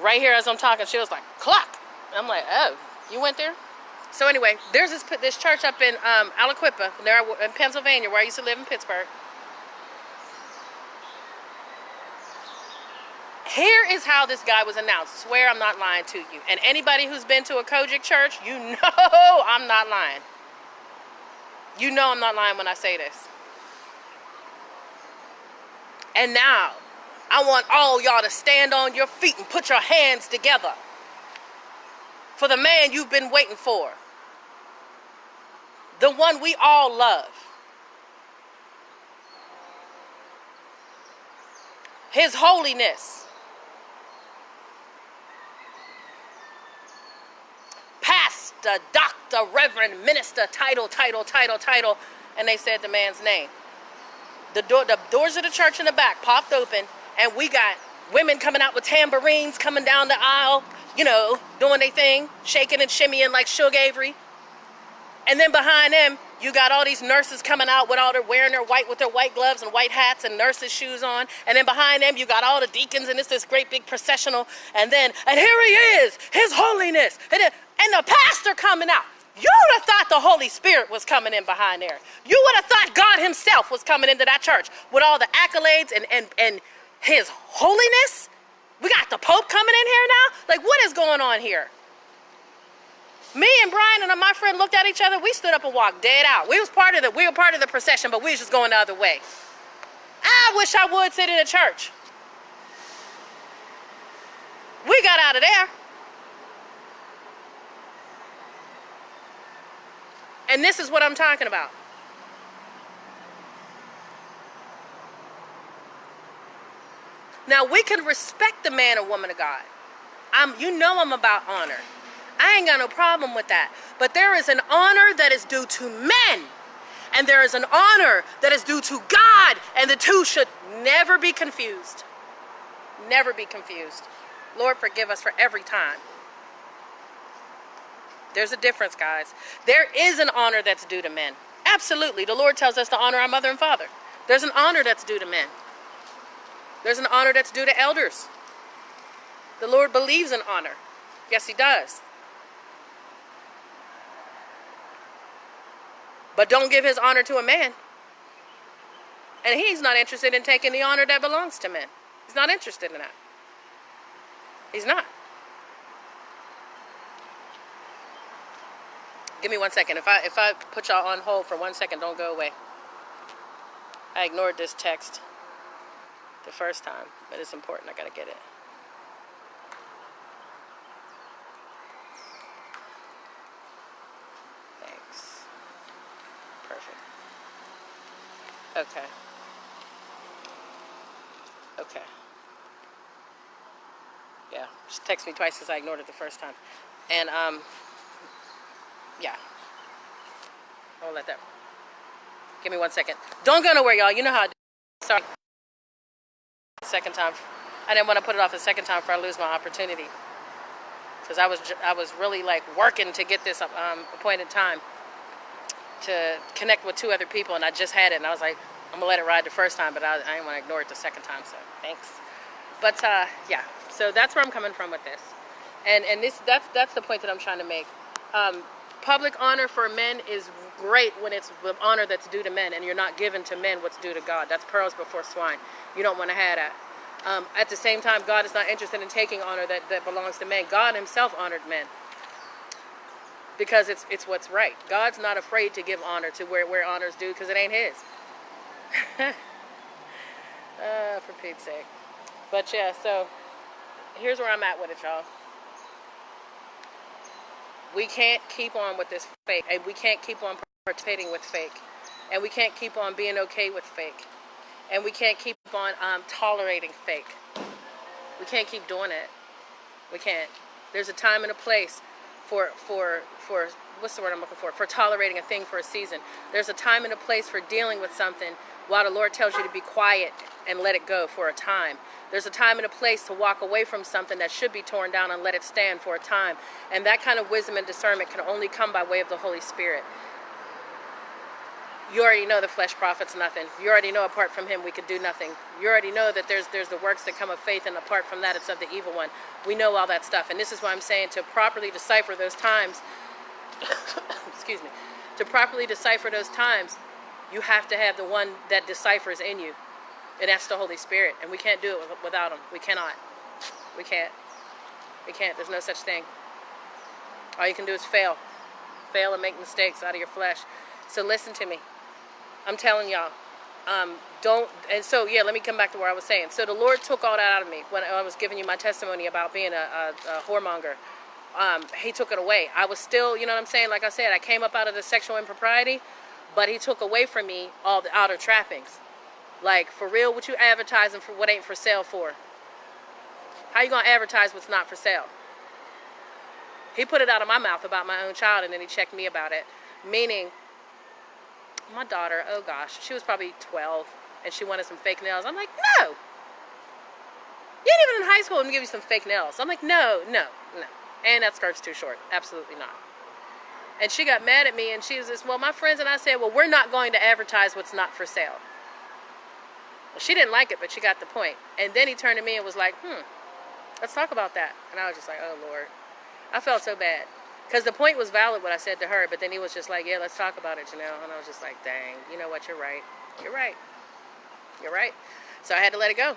Right here as I'm talking, she was like, "Cluck." I'm like, "Oh, you went there?" So anyway, there's this church up in Aliquippa, there in Pennsylvania, where I used to live in Pittsburgh. Here is how this guy was announced. Swear I'm not lying to you. And anybody who's been to a Kojic church, you know I'm not lying. You know I'm not lying when I say this. And now, I want all y'all to stand on your feet and put your hands together for the man you've been waiting for. The one we all love. His holiness. Pastor, doctor, reverend, minister, title. And they said the man's name. The doors of the church in the back popped open, and we got women coming out with tambourines, coming down the aisle, doing their thing, shaking and shimmying like Suge Avery. And then behind them, you got all these nurses coming out with wearing their white gloves and white hats and nurses' shoes on. And then behind them, you got all the deacons, and it's this great big processional. And here he is, His Holiness. And the pastor coming out. You would have thought the Holy Spirit was coming in behind there. You would have thought God himself was coming into that church with all the accolades and His holiness. We got the Pope coming in here now? Like, what is going on here? Me and Brian and my friend looked at each other. We stood up and walked dead out. We were part of the procession, but we was just going the other way. I wish I would sit in a church. We got out of there. And this is what I'm talking about. Now, we can respect the man or woman of God. I'm about honor. I ain't got no problem with that. But there is an honor that is due to men. And there is an honor that is due to God. And the two should never be confused. Never be confused. Lord, forgive us for every time. There's a difference, guys. There is an honor that's due to men. Absolutely. The Lord tells us to honor our mother and father. There's an honor that's due to men. There's an honor that's due to elders. The Lord believes in honor. Yes, He does. But don't give His honor to a man. And He's not interested in taking the honor that belongs to men. He's not interested in that. He's not. Give me 1 second. If I put y'all on hold for 1 second, don't go away. I ignored this text the first time, but it's important. I gotta get it. Thanks. Perfect. Okay. Yeah, just text me twice because I ignored it the first time. And yeah. I'll let that. Give me 1 second. Don't go nowhere, y'all. You know how I do. Sorry. Second time. I didn't want to put it off a second time before I lose my opportunity. Because I was really like working to get this appointed time to connect with 2 other people, and I just had it, and I was like, I'm gonna let it ride the first time, but I didn't want to ignore it the second time. So thanks. But yeah. So that's where I'm coming from with this, and that's the point that I'm trying to make. Public honor for men is great when it's the honor that's due to men, and you're not giving to men what's due to God. That's pearls before swine. You don't want to have that. At the same time, God is not interested in taking honor that belongs to men. God himself honored men because it's what's right. God's not afraid to give honor to where honor's due because it ain't his. For Pete's sake. But yeah, so here's where I'm at with it, y'all. We can't keep on with this fake, and we can't keep on participating with fake, and we can't keep on being okay with fake, and we can't keep on tolerating fake. We can't keep doing it. We can't. There's a time and a place for what's the word I'm looking for tolerating a thing for a season. There's a time and a place for dealing with something while the Lord tells you to be quiet and let it go for a time. There's a time and a place to walk away from something that should be torn down and let it stand for a time. And that kind of wisdom and discernment can only come by way of the Holy Spirit. You already know the flesh profits nothing. You already know apart from him we could do nothing. You already know that there's the works that come of faith, and apart from that it's of the evil one. We know all that stuff. And this is why I'm saying, to properly decipher those times, excuse me, to properly decipher those times, you have to have the one that deciphers in you. And that's the Holy Spirit. And we can't do it without him. We cannot. We can't. We can't. There's no such thing. All you can do is fail. Fail and make mistakes out of your flesh. So listen to me. I'm telling y'all, don't, and so, yeah, let me come back to where I was saying. So the Lord took all that out of me when I was giving you my testimony about being a whoremonger. He took it away. I was still, you know what I'm saying? Like I said, I came up out of the sexual impropriety, but he took away from me all the outer trappings. Like, for real, what you advertising for what ain't for sale for? How you going to advertise what's not for sale? He put it out of my mouth about my own child, and then he checked me about it. Meaning, my daughter, oh gosh, she was probably 12, and she wanted some fake nails. I'm like, no. You ain't even in high school and give you some fake nails. I'm like, no. And that skirt's too short. Absolutely not. And she got mad at me, and she was just, well, my friends and I said, well, we're not going to advertise what's not for sale. Well, she didn't like it, but she got the point. And then he turned to me and was like, let's talk about that. And I was just like, oh, Lord. I felt so bad. Because the point was valid, what I said to her, but then he was just like, yeah, let's talk about it, you know. And I was just like, dang, you know what, you're right. You're right. You're right. So I had to let it go.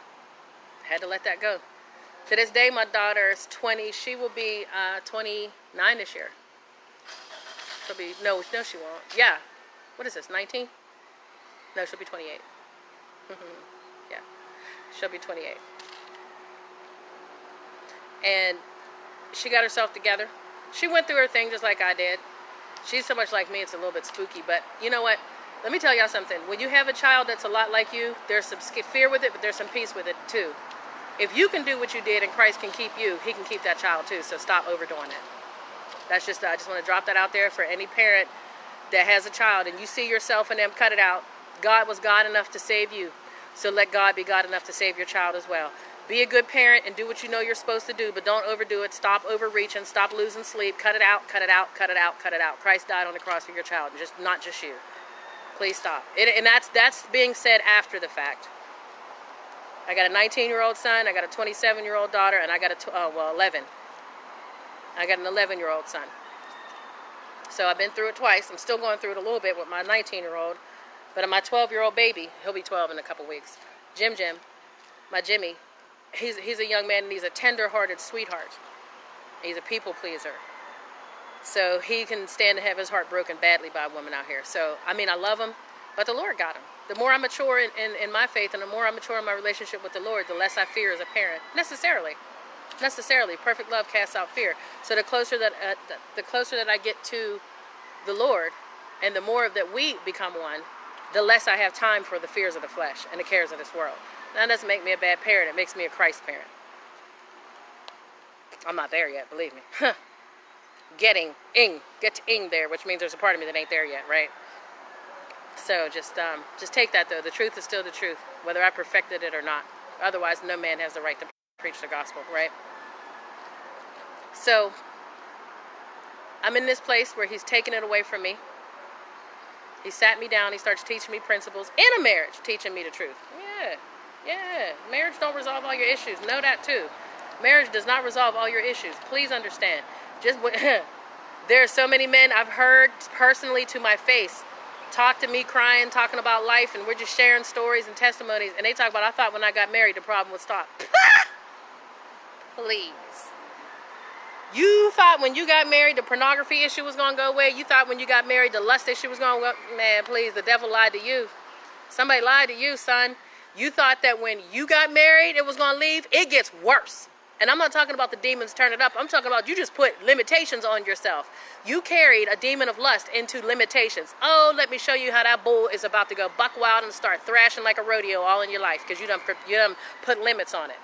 I had to let that go. To this day, my daughter is 20. She will be 29 this year. She'll be, no, she won't. Yeah. What is this, 19? No, she'll be 28. Yeah. She'll be 28. And she got herself together. She went through her thing just like I did. She's so much like me, it's a little bit spooky. But you know what? Let me tell y'all something. When you have a child that's a lot like you, there's some fear with it, but there's some peace with it too. If you can do what you did and Christ can keep you, he can keep that child too. So stop overdoing it. That's just, I just want to drop that out there for any parent that has a child and you see yourself in them, cut it out. God was God enough to save you. So let God be God enough to save your child as well. Be a good parent and do what you know you're supposed to do, but don't overdo it. Stop overreaching. Stop losing sleep. Cut it out, cut it out, cut it out, cut it out. Christ died on the cross for your child, and not just you. Please stop. And that's being said after the fact. I got a 19-year-old son, I got a 27-year-old daughter, and I got 11. I got an 11-year-old son. So I've been through it twice. I'm still going through it a little bit with my 19-year-old, but my 12-year-old baby, he'll be 12 in a couple weeks. Jim, my Jimmy. He's a young man, and he's a tender-hearted sweetheart. He's a people pleaser. So he can stand to have his heart broken badly by a woman out here. So, I mean, I love him, but the Lord got him. The more I mature in my faith and the more I mature in my relationship with the Lord, the less I fear as a parent. Necessarily. Perfect love casts out fear. So the closer that I get to the Lord and the more that we become one, the less I have time for the fears of the flesh and the cares of this world. That doesn't make me a bad parent. It makes me a Christ parent. I'm not there yet, believe me. Get to ing there, which means there's a part of me that ain't there yet, right? So just take that though. The truth is still the truth, whether I perfected it or not. Otherwise, no man has the right to preach the gospel, right? So I'm in this place where he's taking it away from me. He sat me down. He starts teaching me principles in a marriage, teaching me the truth. Yeah. Marriage don't resolve all your issues. Know that too. Marriage does not resolve all your issues. Please understand. There are so many men I've heard personally to my face talk to me crying, talking about life, and we're just sharing stories and testimonies. And they talk about, I thought when I got married, the problem would stop. Please. You thought when you got married, the pornography issue was going to go away. You thought when you got married, the lust issue was going to go. Man, please, the devil lied to you. Somebody lied to you, son. You thought that when you got married, it was going to leave. It gets worse. And I'm not talking about the demons turning up. I'm talking about you just put limitations on yourself. You carried a demon of lust into limitations. Oh, let me show you how that bull is about to go buck wild and start thrashing like a rodeo all in your life because you done put limits on it.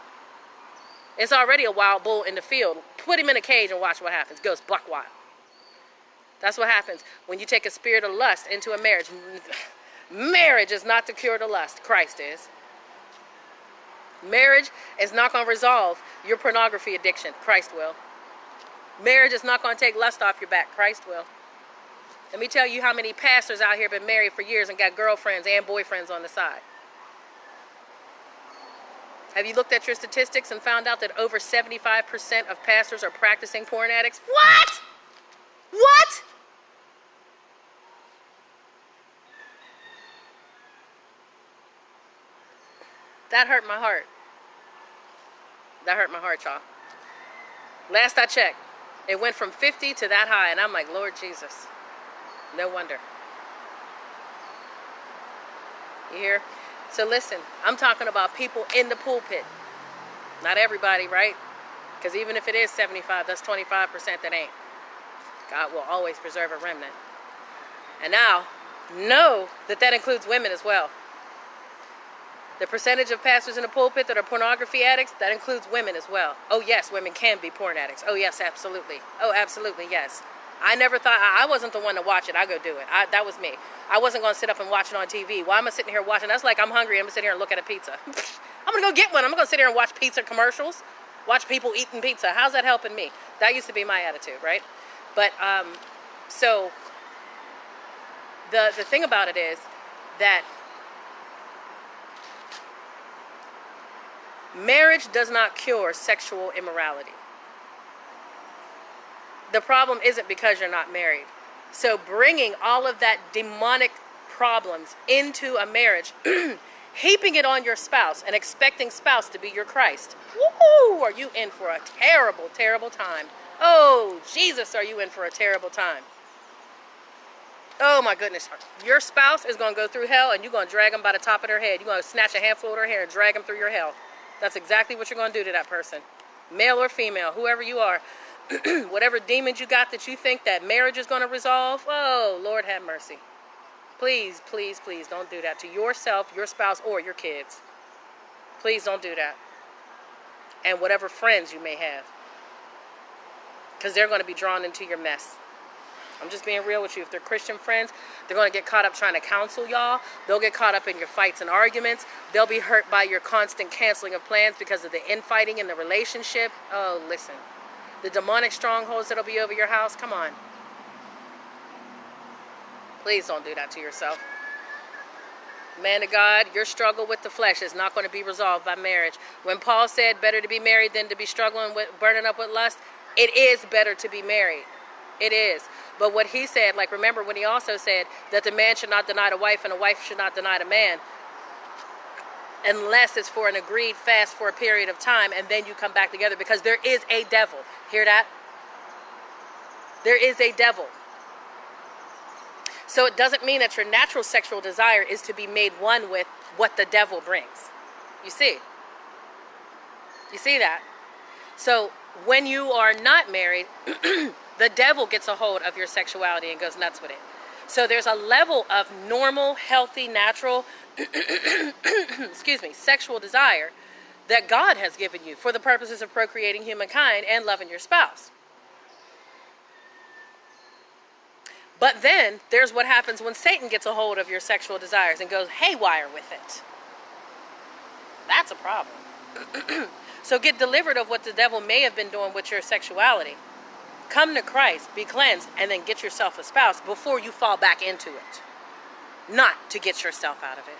It's already a wild bull in the field. Put him in a cage and watch what happens. Goes buck wild. That's what happens when you take a spirit of lust into a marriage. Marriage is not the cure to lust. Christ is. Marriage is not going to resolve your pornography addiction. Christ will. Marriage is not going to take lust off your back. Christ will. Let me tell you how many pastors out here have been married for years and got girlfriends and boyfriends on the side. Have you looked at your statistics and found out that over 75% of pastors are practicing porn addicts? What? What? That hurt my heart. That hurt my heart, y'all. Last I checked, it went from 50 to that high, and I'm like, Lord Jesus. No wonder. You hear? So listen, I'm talking about people in the pulpit. Not everybody, right? Because even if it is 75, that's 25% that ain't. God will always preserve a remnant. And now, know that that includes women as well. The percentage of pastors in the pulpit that are pornography addicts, that includes women as well. Oh yes, women can be porn addicts. Oh yes, absolutely. Oh, absolutely, yes. I never thought, I wasn't the one to watch it. I go do it. That was me. I wasn't going to sit up and watch it on TV. Why am I sitting here watching? That's like I'm hungry. I'm going to sit here and look at a pizza. I'm going to go get one. I'm going to sit here and watch pizza commercials. Watch people eating pizza. How's that helping me? That used to be my attitude, right? But, so, the thing about it is that marriage does not cure sexual immorality. The problem isn't because you're not married. So bringing all of that demonic problems into a marriage, heaping it on your spouse and expecting spouse to be your Christ. Woo! Are you in for a terrible, terrible time? Oh, Jesus, are you in for a terrible time? Oh my goodness. Your spouse is going to go through hell and you're going to drag them by the top of their head. You're going to snatch a handful of their hair and drag them through your hell. That's exactly what you're going to do to that person. Male or female, whoever you are. Whatever demons you got that you think that marriage is going to resolve, oh, Lord have mercy. Please, please, please don't do that to yourself, your spouse, or your kids. Please don't do that. And whatever friends you may have. Because they're going to be drawn into your mess. I'm just being real with you. If they're Christian friends, they're going to get caught up trying to counsel y'all. They'll get caught up in your fights and arguments. They'll be hurt by your constant canceling of plans because of the infighting in the relationship. Oh, listen. The demonic strongholds that'll be over your house, come on. Please don't do that to yourself. Man of God, your struggle with the flesh is not going to be resolved by marriage. When Paul said better to be married than to be struggling with, burning up with lust, it is better to be married. It is. But what he said, like remember when he also said that the man should not deny the wife and the wife should not deny the man, unless it's for an agreed fast for a period of time, and then you come back together, because there is a devil. Hear that? There is a devil. So it doesn't mean that your natural sexual desire is to be made one with what the devil brings. You see? You see that? So when you are not married, the devil gets a hold of your sexuality and goes nuts with it. So there's a level of normal, healthy, natural, excuse me, sexual desire that God has given you for the purposes of procreating humankind and loving your spouse. But then there's what happens when Satan gets a hold of your sexual desires and goes haywire with it. That's a problem. So get delivered of what the devil may have been doing with your sexuality. Come to Christ, be cleansed, and then get yourself a spouse before you fall back into it. Not to get yourself out of it.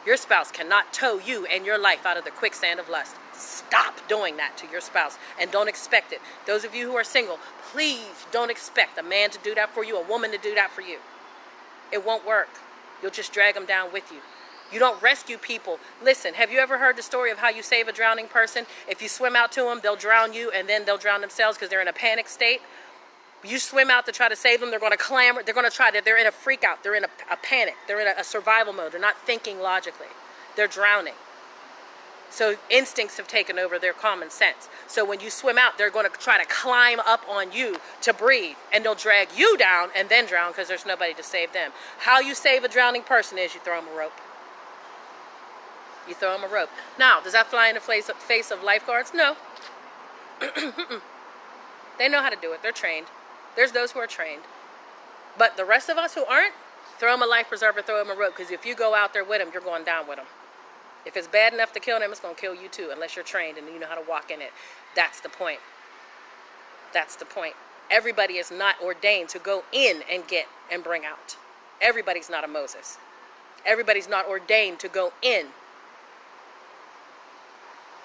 Your spouse cannot tow you and your life out of the quicksand of lust. Stop doing that to your spouse, and don't expect it. Those of you who are single, please don't expect a man to do that for you, a woman to do that for you. It won't work. You'll just drag them down with you. You don't rescue people. Listen, have you ever heard the story of how you save a drowning person? If you swim out to them, they'll drown you, and then they'll drown themselves because they're in a panic state. You swim out to try to save them, they're going to clamor. They're going to try to, they're in a freak out. They're in a panic. They're in a survival mode. They're not thinking logically. They're drowning. So instincts have taken over their common sense. So when you swim out, they're going to try to climb up on you to breathe. And they'll drag you down and then drown because there's nobody to save them. How you save a drowning person is you throw them a rope. You throw them a rope. Now, does that fly in the face of lifeguards? No. They know how to do it. They're trained. There's those who are trained. But the rest of us who aren't, throw them a life preserver, throw them a rope. Because if you go out there with them, you're going down with them. If it's bad enough to kill them, it's going to kill you too, unless you're trained and you know how to walk in it. That's the point. That's the point. Everybody is not ordained to go in and get and bring out. Everybody's not a Moses. Everybody's not ordained to go in.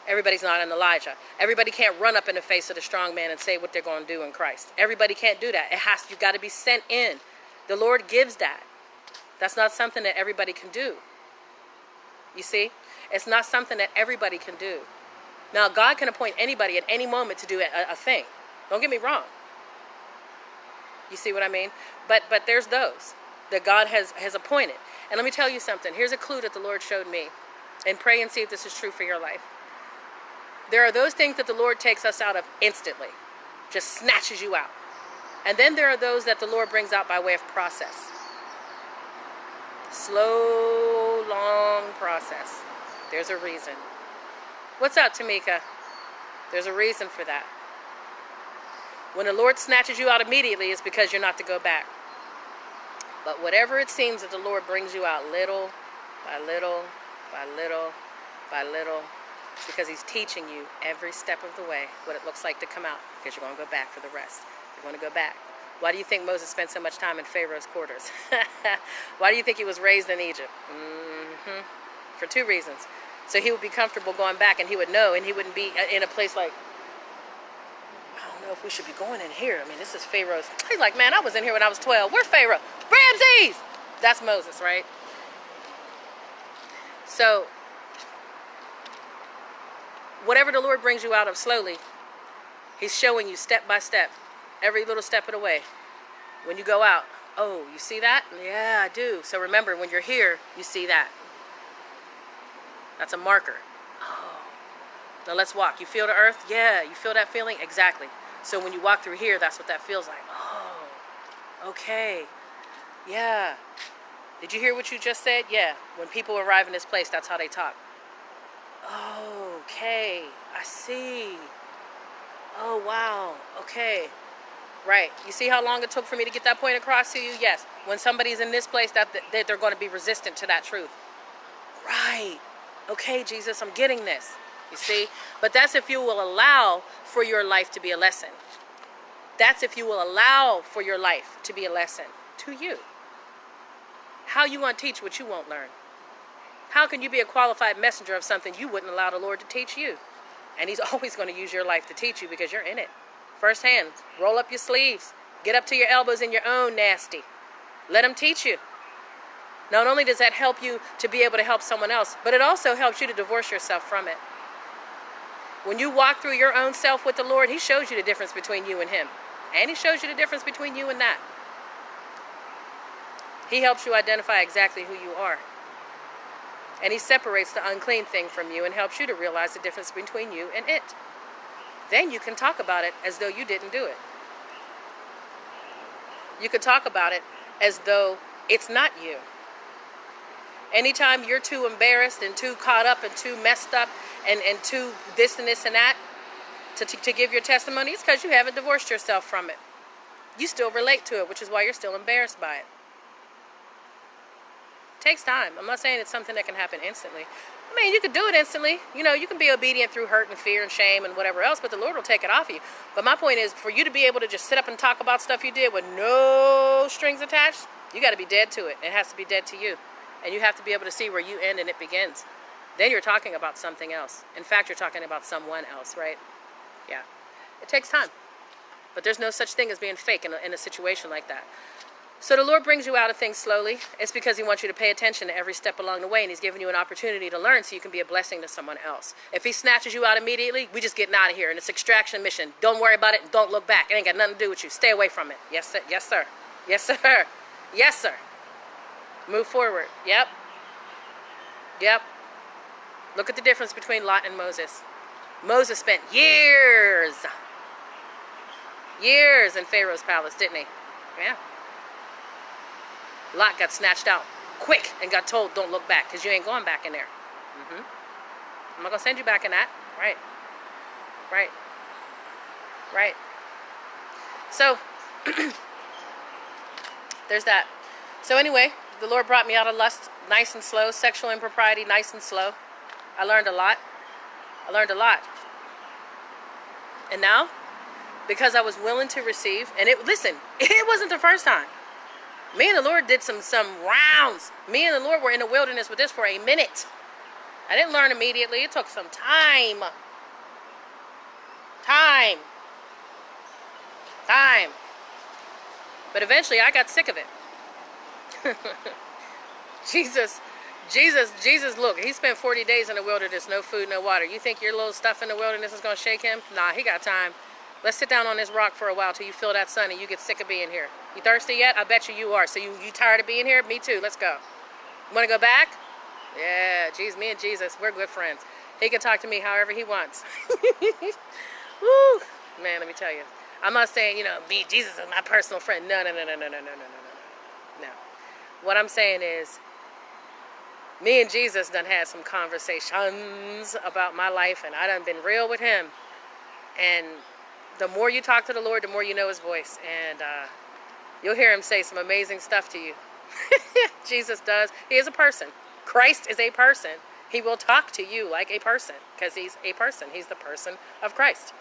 Everybody's not an Elijah. Everybody can't run up in the face of the strong man and say what they're going to do in Christ. Everybody can't do that. You've got to be sent in. The Lord gives that. That's not something that everybody can do. You see? It's not something that everybody can do. Now, God can appoint anybody at any moment to do a thing. Don't get me wrong. You see what I mean? But there's those that God has appointed. And let me tell you something. Here's a clue that the Lord showed me. And pray and see if this is true for your life. There are those things that the Lord takes us out of instantly. Just snatches you out. And then there are those that the Lord brings out by way of process. Slow, long process. There's a reason. What's up, Tamika? There's a reason for that. When the Lord snatches you out immediately, it's because you're not to go back. But whatever it seems that the Lord brings you out little by little, by little, by little, it's because he's teaching you every step of the way what it looks like to come out, because you're going to go back for the rest. You're going to go back. Why do you think Moses spent so much time in Pharaoh's quarters? Why do you think he was raised in Egypt? For two reasons. So he would be comfortable going back, and he would know, and he wouldn't be in a place like, I don't know if we should be going in here. I mean, this is Pharaoh's. He's like, man, I was in here when I was 12. Where's Pharaoh? Ramses! That's Moses, right? So, whatever the Lord brings you out of slowly, he's showing you step by step, every little step of the way. When you go out, oh, you see that? Yeah, I do. So remember, when you're here, you see that. That's a marker. Oh. Now let's walk. You feel the earth? Yeah. You feel that feeling? Exactly. So when you walk through here, that's what that feels like. Oh, okay. Yeah. Did you hear what you just said? Yeah. When people arrive in this place, that's how they talk. Oh, okay. I see. Oh, wow. Okay. Right. You see how long it took for me to get that point across to you? Yes. When somebody's in this place, that they're going to be resistant to that truth. Right. Okay, Jesus, I'm getting this. You see? But that's if you will allow for your life to be a lesson. That's if you will allow for your life to be a lesson to you. How you want to teach what you won't learn? How can you be a qualified messenger of something you wouldn't allow the Lord to teach you? And he's always going to use your life to teach you because you're in it. Firsthand. Roll up your sleeves. Get up to your elbows in your own nasty. Let him teach you. Not only does that help you to be able to help someone else, but it also helps you to divorce yourself from it. When you walk through your own self with the Lord, he shows you the difference between you and him. And he shows you the difference between you and that. He helps you identify exactly who you are. And he separates the unclean thing from you and helps you to realize the difference between you and it. Then you can talk about it as though you didn't do it. You can talk about it as though it's not you. Anytime you're too embarrassed and too caught up and too messed up and too this and this and that to give your testimony, it's because you haven't divorced yourself from it. You still relate to it, which is why you're still embarrassed by it. It takes time. I'm not saying it's something that can happen instantly. I mean, you could do it instantly. You know, you can be obedient through hurt and fear and shame and whatever else, but the Lord will take it off you. But my point is, for you to be able to just sit up and talk about stuff you did with no strings attached, you got to be dead to it. It has to be dead to you. And you have to be able to see where you end and it begins. Then you're talking about something else. In fact, you're talking about someone else, right? Yeah. It takes time. But there's no such thing as being fake in a situation like that. So the Lord brings you out of things slowly. It's because he wants you to pay attention to every step along the way, and he's giving you an opportunity to learn so you can be a blessing to someone else. If he snatches you out immediately, we just getting out of here, and it's extraction mission. Don't worry about it and don't look back. It ain't got nothing to do with you. Stay away from it. Yes, sir. Yes, sir. Yes, sir. Yes, sir. Move forward. Yep. Yep. Look at the difference between Lot and Moses. Moses spent years in Pharaoh's palace, didn't he? Yeah. Lot got snatched out quick and got told, don't look back, because you ain't going back in there. I'm not going to send you back in that. Right. Right. Right. So, there's that. So anyway, the Lord brought me out of lust nice and slow, sexual impropriety nice and slow. I learned a lot. And now, because I was willing to receive, and listen, it wasn't the first time. Me and the Lord did some rounds. Me and the Lord were in the wilderness with this for a minute. I didn't learn immediately. It took some time. But eventually I got sick of it. Jesus, look, he spent 40 days in the wilderness, no food, no water. You think your little stuff in the wilderness is going to shake him? Nah, he got time. Let's sit down on this rock for a while till you feel that sun and you get sick of being here. You thirsty yet? I bet you are. So you tired of being here? Me too. Let's go. Want to go back? Yeah, me and Jesus, we're good friends. He can talk to me however he wants. Woo! Man, let me tell you. I'm not saying, Jesus is my personal friend. No. What I'm saying is, me and Jesus done had some conversations about my life, and I done been real with him. And the more you talk to the Lord, the more you know his voice. And you'll hear him say some amazing stuff to you. Jesus does. He is a person. Christ is a person. He will talk to you like a person, because he's a person. He's the person of Christ.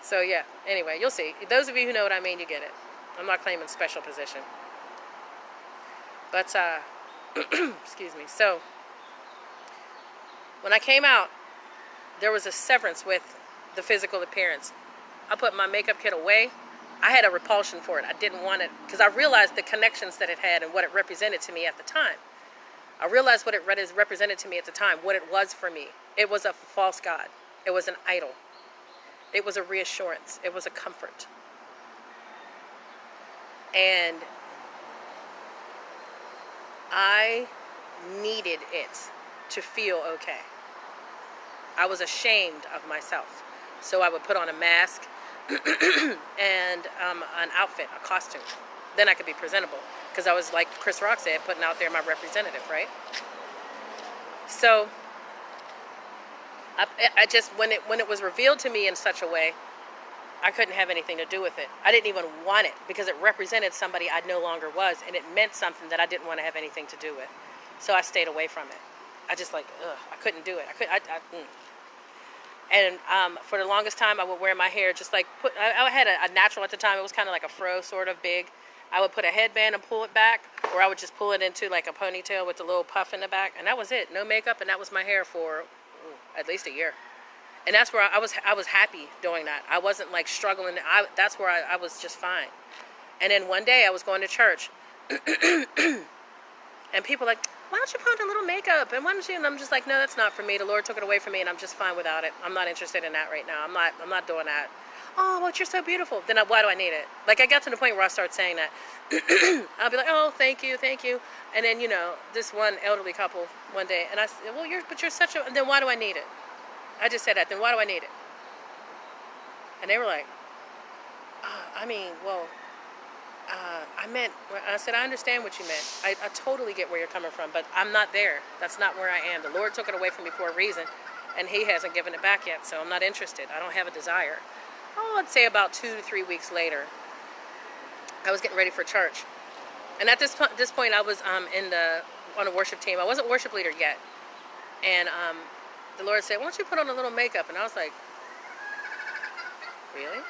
So yeah, anyway, you'll see. Those of you who know what I mean, you get it. I'm not claiming special position. But, excuse me. So, when I came out, there was a severance with the physical appearance. I put my makeup kit away. I had a repulsion for it. I didn't want it, because I realized the connections that it had and what it represented to me at the time. I realized what it represented to me at the time, what it was for me. It was a false god. It was an idol. It was a reassurance. It was a comfort. And I needed it to feel okay. I was ashamed of myself. So I would put on a mask and an outfit, a costume. Then I could be presentable. Because I was, like Chris Rock said, putting out there my representative, right? So I just, when it was revealed to me in such a way, I couldn't have anything to do with it. I didn't even want it, because it represented somebody I no longer was, and it meant something that I didn't want to have anything to do with. So I stayed away from it. I just I couldn't do it. And for the longest time, I would wear my hair just like, I had a natural at the time. It was kind of like a fro, sort of big. I would put a headband and pull it back, or I would just pull it into like a ponytail with a little puff in the back, and that was it. No makeup, and that was my hair for at least a year. And that's where I was happy doing that. I wasn't like struggling. That's where I was just fine. And then one day I was going to church, and people were like, why don't you put on a little makeup? And why don't you? And I'm just like, no, that's not for me. The Lord took it away from me, and I'm just fine without it. I'm not interested in that right now. I'm not doing that. Oh, but you're so beautiful. Then why do I need it? Like, I got to the point where I started saying that. I'll be like, oh, thank you. And then, this one elderly couple one day, and I said, well, you're such a, and then why do I need it? I just said that, then why do I need it? And they were like, I meant, I said, I understand what you meant. I totally get where you're coming from, but I'm not there. That's not where I am. The Lord took it away from me for a reason, and he hasn't given it back yet, so I'm not interested. I don't have a desire. Oh, I'd say about 2 to 3 weeks later, I was getting ready for church. And at this point, I was on a worship team. I wasn't worship leader yet. And the Lord said, why don't you put on a little makeup? And I was like, really?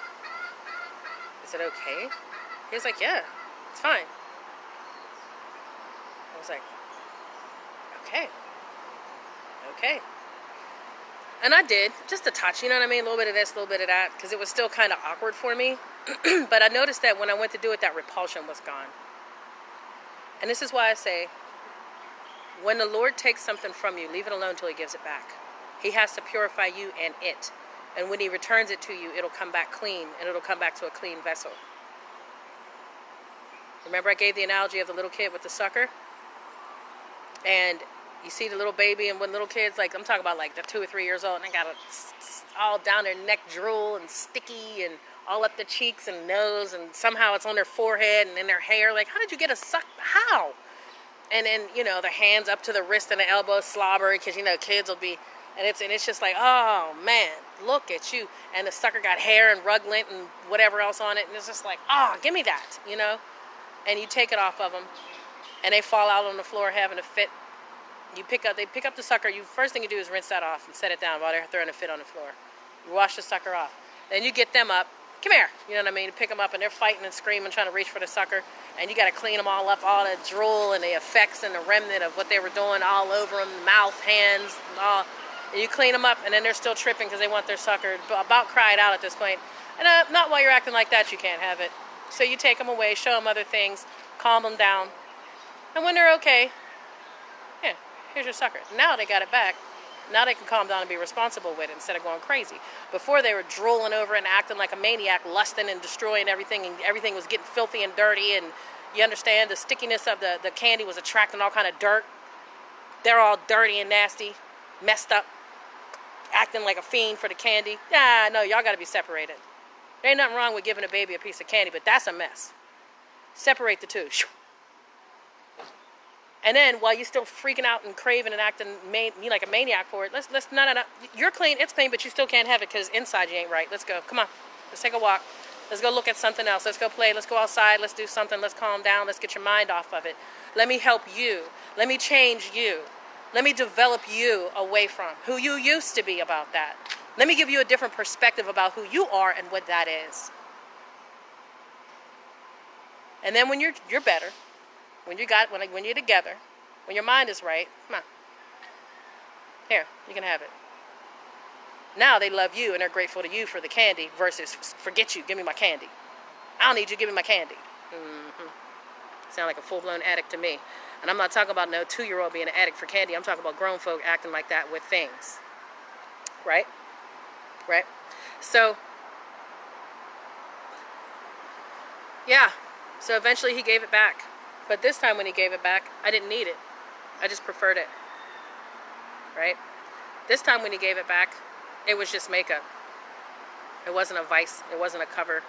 Is it okay? He was like, yeah, it's fine. I was like, okay. And I did, just a touch, you know what I mean? A little bit of this, a little bit of that, because it was still kind of awkward for me. But I noticed that when I went to do it, that repulsion was gone. And this is why I say, when the Lord takes something from you, leave it alone until he gives it back. He has to purify you and it. And when he returns it to you, it'll come back clean, and it'll come back to a clean vessel. Remember I gave the analogy of the little kid with the sucker? And You see the little baby and when little kids, like I'm talking about like they're 2 or 3 years old and they got all down their neck drool and sticky and all up the cheeks and nose and somehow it's on their forehead and in their hair. Like, how did you get a suck? How? And then, you know, their hands up to the wrist and the elbow slobbery because, you know, kids will be, and it's just like, oh man, look at you. And the sucker got hair and rug lint and whatever else on it. And it's just like, oh, give me that, you know? And you take it off of them and they fall out on the floor having a fit. They pick up the sucker. First thing you do is rinse that off and set it down while they're throwing a fit on the floor. You wash the sucker off. Then you get them up. Come here. You know what I mean? You pick them up and they're fighting and screaming, trying to reach for the sucker. And you got to clean them all up, all the drool and the effects and the remnant of what they were doing all over them, mouth, hands, and all. And you clean them up and then they're still tripping because they want their sucker. About cried out at this point. And not while you're acting like that, you can't have it. So you take them away, show them other things, calm them down. And when they're okay, yeah, here's your sucker. Now they got it back. Now they can calm down and be responsible with it instead of going crazy. Before they were drooling over it and acting like a maniac, lusting and destroying everything, and everything was getting filthy and dirty, and you understand the stickiness of the candy was attracting all kind of dirt. They're all dirty and nasty, messed up, acting like a fiend for the candy. No, y'all got to be separated. There ain't nothing wrong with giving a baby a piece of candy, but that's a mess. Separate the two. And then while you're still freaking out and craving and acting like a maniac for it, let's no. You're clean, it's clean, but you still can't have it because inside you ain't right. Let's go. Come on. Let's take a walk. Let's go look at something else. Let's go play. Let's go outside. Let's do something. Let's calm down. Let's get your mind off of it. Let me help you. Let me change you. Let me develop you away from who you used to be about that. Let me give you a different perspective about who you are and what that is. And then when you're better, when you're together, when your mind is right, come on. Here, you can have it. Now they love you and they're grateful to you for the candy versus forget you, give me my candy. I don't need you, give me my candy. Sound like a full-blown addict to me. And I'm not talking about no 2-year-old being an addict for candy. I'm talking about grown folk acting like that with things. Right? Right? So, yeah. So eventually he gave it back. But this time when he gave it back, I didn't need it. I just preferred it. Right? This time when he gave it back, it was just makeup. It wasn't a vice. It wasn't a cover.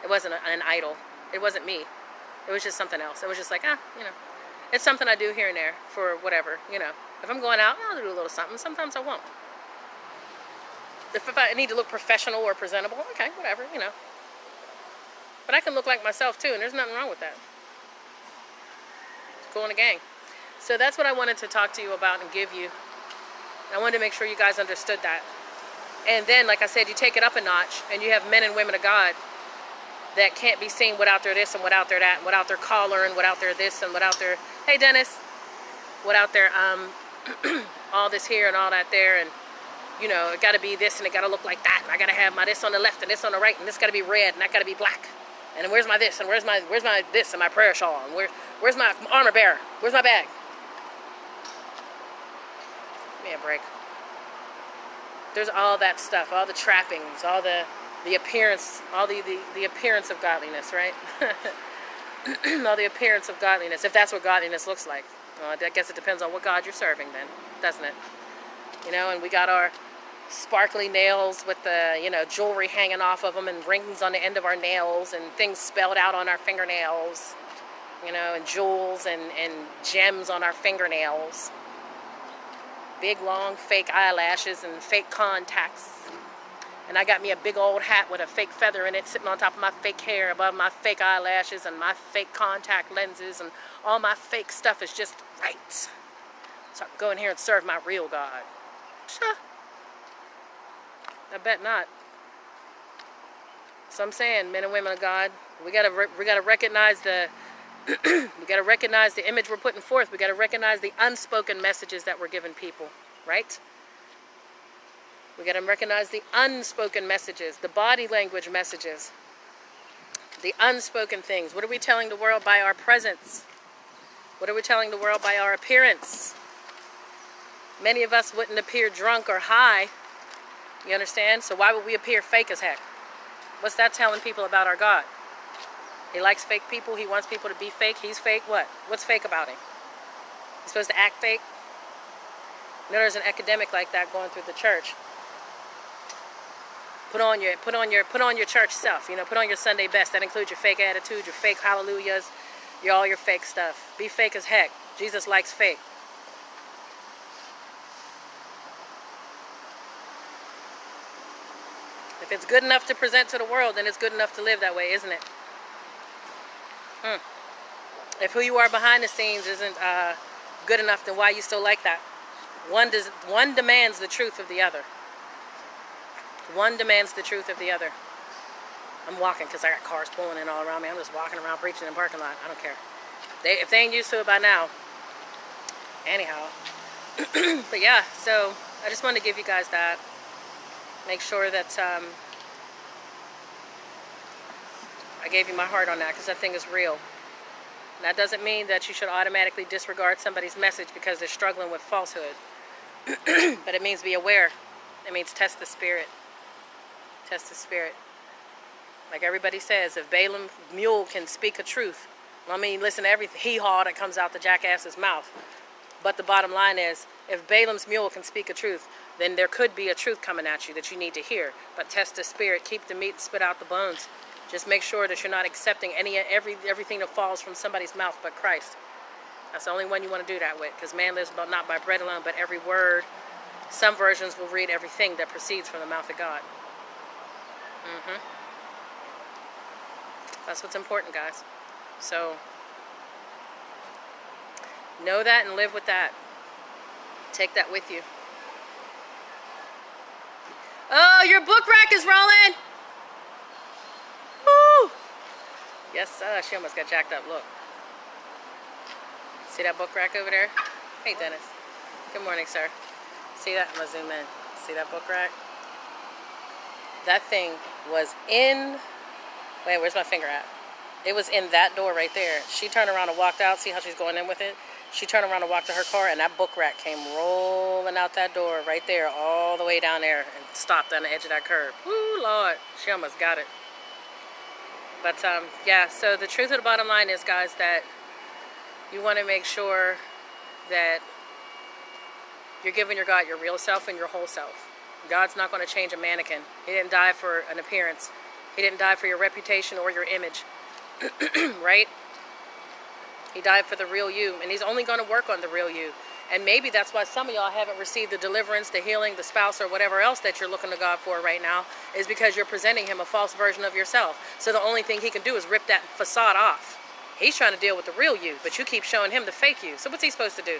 It wasn't an idol. It wasn't me. It was just something else. It was just like, you know. It's something I do here and there for whatever, you know. If I'm going out, I'll do a little something. Sometimes I won't. If I need to look professional or presentable, okay, whatever, you know. But I can look like myself too, and there's nothing wrong with that. Cool in the gang. So that's what I wanted to talk to you about and give you. I wanted to make sure you guys understood that. And then, like I said, you take it up a notch, and you have men and women of God that can't be seen without their this and without their that, and without their collar and without their this and without their, hey Dennis, without their all this here and all that there, and you know, it got to be this and it got to look like that, and I got to have my this on the left and this on the right, and this got to be red and that got to be black, and then where's my this and where's my this and my prayer shawl, and where's my armor bearer, where's my bag? Give me a break. There's all that stuff, all the trappings, all the appearance, all the appearance of godliness, right? All the appearance of godliness, if that's what godliness looks like. Well, I guess it depends on what God you're serving then, doesn't it? You know, and we got our sparkly nails with the, you know, jewelry hanging off of them and rings on the end of our nails and things spelled out on our fingernails, you know, and jewels and gems on our fingernails. Big, long, fake eyelashes and fake contacts. And I got me a big old hat with a fake feather in it sitting on top of my fake hair above my fake eyelashes and my fake contact lenses, and all my fake stuff is just right. So I can go in here and serve my real God. Sure. I bet not. So I'm saying, men and women of God, we gotta recognize the we gotta recognize the image we're putting forth. We gotta recognize the unspoken messages that we're giving people, right? We got to recognize the unspoken messages, the body language messages, the unspoken things. What are we telling the world by our presence? What are we telling the world by our appearance? Many of us wouldn't appear drunk or high, you understand? So why would we appear fake as heck? What's that telling people about our God? He likes fake people. He wants people to be fake. He's fake. What? What's fake about him? He's supposed to act fake? You know, there's an epidemic like that going through the church. Put on your church self. You know, put on your Sunday best. That includes your fake attitude, your fake hallelujahs, all your fake stuff. Be fake as heck. Jesus likes fake. If it's good enough to present to the world, then it's good enough to live that way, isn't it? If who you are behind the scenes isn't good enough, then why you still like that? One demands the truth of the other. One demands the truth of the other. I'm walking because I got cars pulling in all around me. I'm just walking around preaching in the parking lot. I don't care. If they ain't used to it by now. Anyhow. But yeah, so I just wanted to give you guys that. Make sure that I gave you my heart on that, because that thing is real. And that doesn't mean that you should automatically disregard somebody's message because they're struggling with falsehood. But it means be aware. It means test the spirit. Test the spirit. Like everybody says, if Balaam's mule can speak a truth, I mean, listen to every hee-haw that comes out the jackass's mouth. But the bottom line is, if Balaam's mule can speak a truth, then there could be a truth coming at you that you need to hear. But test the spirit, keep the meat, spit out the bones. Just make sure that you're not accepting everything that falls from somebody's mouth but Christ. That's the only one you want to do that with, because man lives not by bread alone, but every word. Some versions will read everything that proceeds from the mouth of God. That's what's important, guys. So, know that and live with that. Take that with you. Oh, your book rack is rolling! Woo! Yes, she almost got jacked up. Look. See that book rack over there? Hey, Dennis. Good morning, sir. See that? I'm going to zoom in. See that book rack? That thing was in... Wait, where's my finger at? It was in that door right there. She turned around and walked out. See how she's going in with it? She turned around and walked to her car, and that book rack came rolling out that door right there, all the way down there, and stopped on the edge of that curb. Woo, Lord. She almost got it. But, yeah, so the truth of the bottom line is, guys, that you want to make sure that you're giving your God your real self and your whole self. God's not going to change a mannequin. He didn't die for an appearance. He didn't die for your reputation or your image. Right? He died for the real you. And he's only going to work on the real you. And maybe that's why some of y'all haven't received the deliverance, the healing, the spouse, or whatever else that you're looking to God for right now, is because you're presenting him a false version of yourself. So the only thing he can do is rip that facade off. He's trying to deal with the real you, but you keep showing him the fake you. So what's he supposed to do?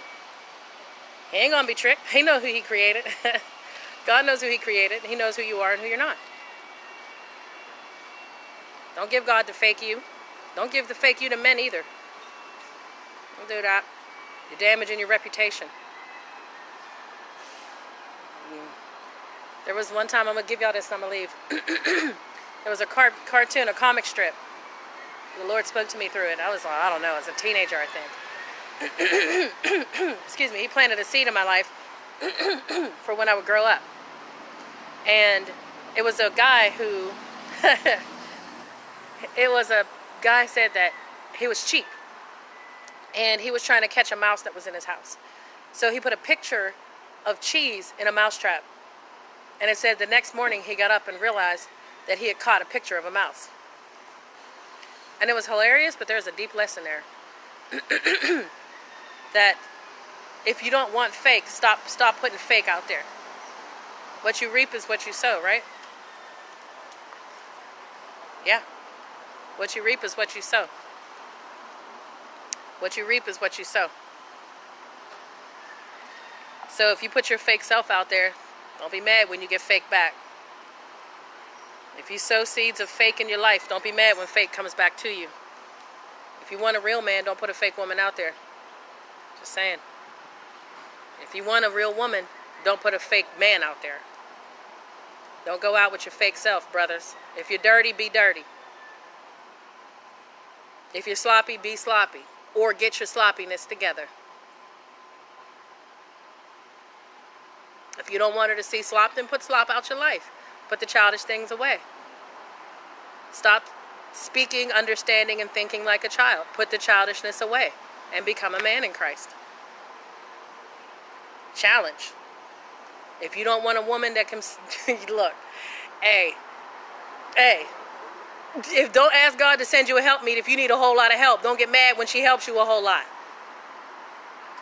He ain't going to be tricked. He knows who he created. God knows who he created. He knows who you are and who you're not. Don't give God the fake you. Don't give the fake you to men either. Don't do that. You're damaging your reputation. There was one time, I'm going to give y'all this and I'm going to leave. There was a cartoon, a comic strip. The Lord spoke to me through it. I was like, I don't know, as a teenager, I think. Excuse me. He planted a seed in my life for when I would grow up. And it was a guy who... said that he was cheap. And he was trying to catch a mouse that was in his house. So he put a picture of cheese in a mousetrap. And it said the next morning he got up and realized that he had caught a picture of a mouse. And it was hilarious, but there's a deep lesson there. That if you don't want fake, stop putting fake out there. What you reap is what you sow, right? Yeah. What you reap is what you sow. What you reap is what you sow. So if you put your fake self out there, don't be mad when you get fake back. If you sow seeds of fake in your life, don't be mad when fake comes back to you. If you want a real man, don't put a fake woman out there. Just saying. If you want a real woman, don't put a fake man out there. Don't go out with your fake self, brothers. If you're dirty, be dirty. If you're sloppy, be sloppy. Or get your sloppiness together. If you don't want her to see slop, then put slop out your life. Put the childish things away. Stop speaking, understanding, and thinking like a child. Put the childishness away and become a man in Christ. Challenge. If you don't want a woman that can, look, hey, if don't ask God to send you a helpmeet if you need a whole lot of help. Don't get mad when she helps you a whole lot.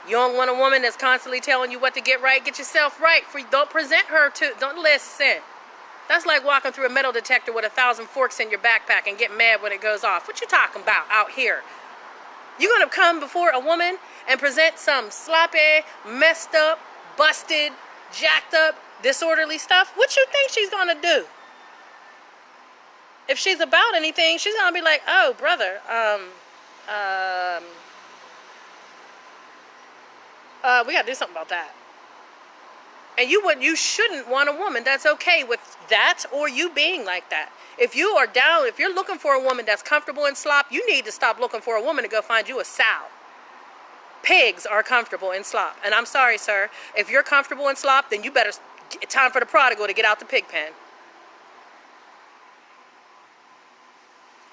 You don't want a woman that's constantly telling you what to get right. Get yourself right. Don't present her to, don't listen. That's like walking through a metal detector with 1,000 forks in your backpack and get mad when it goes off. What you talking about out here? You gonna come before a woman and present some sloppy, messed up, busted, jacked up, disorderly stuff? What you think she's gonna do? If she's about anything, she's gonna be like, oh, brother, we gotta do something about that. And you shouldn't want a woman that's okay with that or you being like that. If you are down, if you're looking for a woman that's comfortable in slop, you need to stop looking for a woman to go find you a sow. Pigs are comfortable in slop. And I'm sorry, sir. If you're comfortable in slop, then you better, time for the prodigal to get out the pig pen.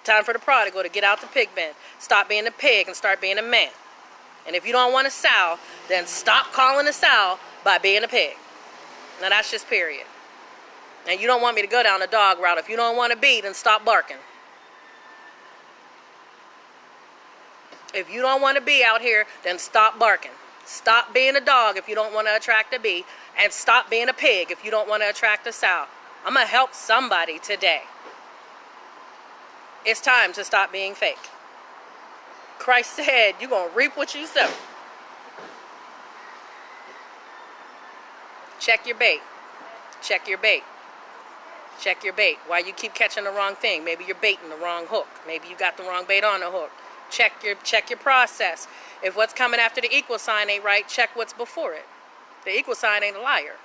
Time for the prodigal to get out the pig pen. Stop being a pig and start being a man. And if you don't want a sow, then stop calling a sow by being a pig. Now that's just period. And you don't want me to go down the dog route. If you don't want to be, then stop barking. If you don't want to be out here, then stop barking. Stop being a dog if you don't want to attract a bee. And stop being a pig if you don't want to attract a sow. I'm going to help somebody today. It's time to stop being fake. Christ said you're going to reap what you sow. Check your bait. Check your bait. Check your bait. Why you keep catching the wrong thing? Maybe you're baiting the wrong hook. Maybe you got the wrong bait on the hook. Check your process. If what's coming after the equal sign ain't right, check what's before it. The equal sign ain't a liar.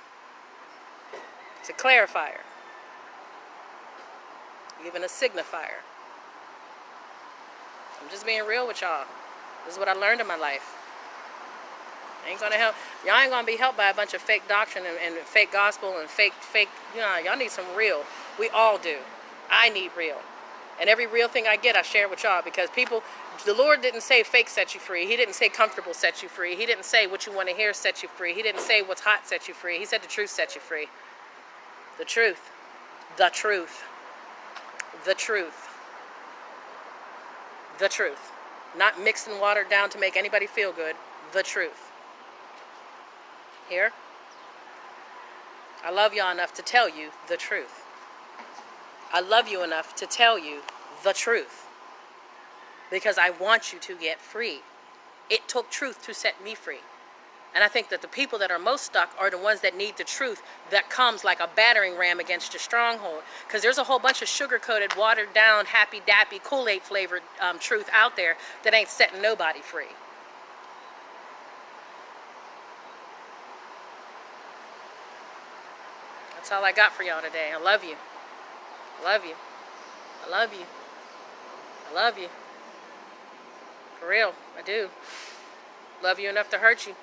It's a clarifier. Even a signifier. I'm just being real with y'all. This is what I learned in my life. Ain't gonna help. Y'all ain't gonna be helped by a bunch of fake doctrine and fake gospel and fake, you know, y'all need some real. We all do. I need real. And every real thing I get, I share with y'all because people, the Lord didn't say fake set you free. He didn't say comfortable set you free. He didn't say what you want to hear set you free. He didn't say what's hot set you free. He said the truth set you free. The truth. The truth. The truth. The truth. Not mixed and watered down to make anybody feel good. The truth. Here, I love y'all enough to tell you the truth. I love you enough to tell you the truth. Because I want you to get free. It took truth to set me free. And I think that the people that are most stuck are the ones that need the truth that comes like a battering ram against your stronghold. Because there's a whole bunch of sugar-coated, watered-down, happy-dappy, Kool-Aid flavored truth out there that ain't setting nobody free. That's all I got for y'all today. I love you. I love you. I love you. I love you. For real, I do. Love you enough to hurt you.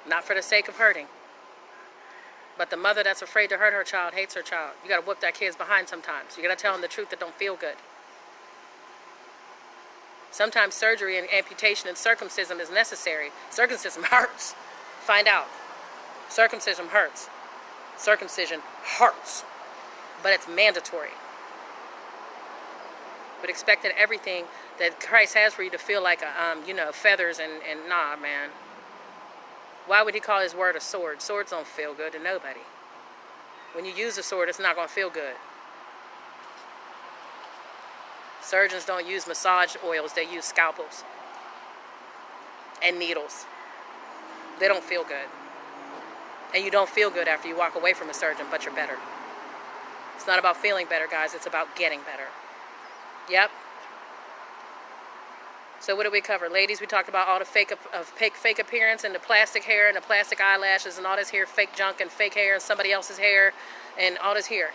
Not for the sake of hurting. But the mother that's afraid to hurt her child hates her child. You got to whoop that kid's behind sometimes. You got to tell them the truth that don't feel good. Sometimes surgery and amputation and circumcision is necessary. Circumcision hurts. Find out. Circumcision hurts. Circumcision hurts. But it's mandatory. But expecting everything that Christ has for you to feel like, feathers and nah, man. Why would he call his word a sword? Swords don't feel good to nobody. When you use a sword, it's not going to feel good. Surgeons don't use massage oils. They use scalpels and needles. They don't feel good. And you don't feel good after you walk away from a surgeon, but you're better. It's not about feeling better, guys. It's about getting better. Yep. So what did we cover? Ladies, we talked about all the fake appearance and the plastic hair and the plastic eyelashes and all this hair, fake junk and fake hair and somebody else's hair and all this hair.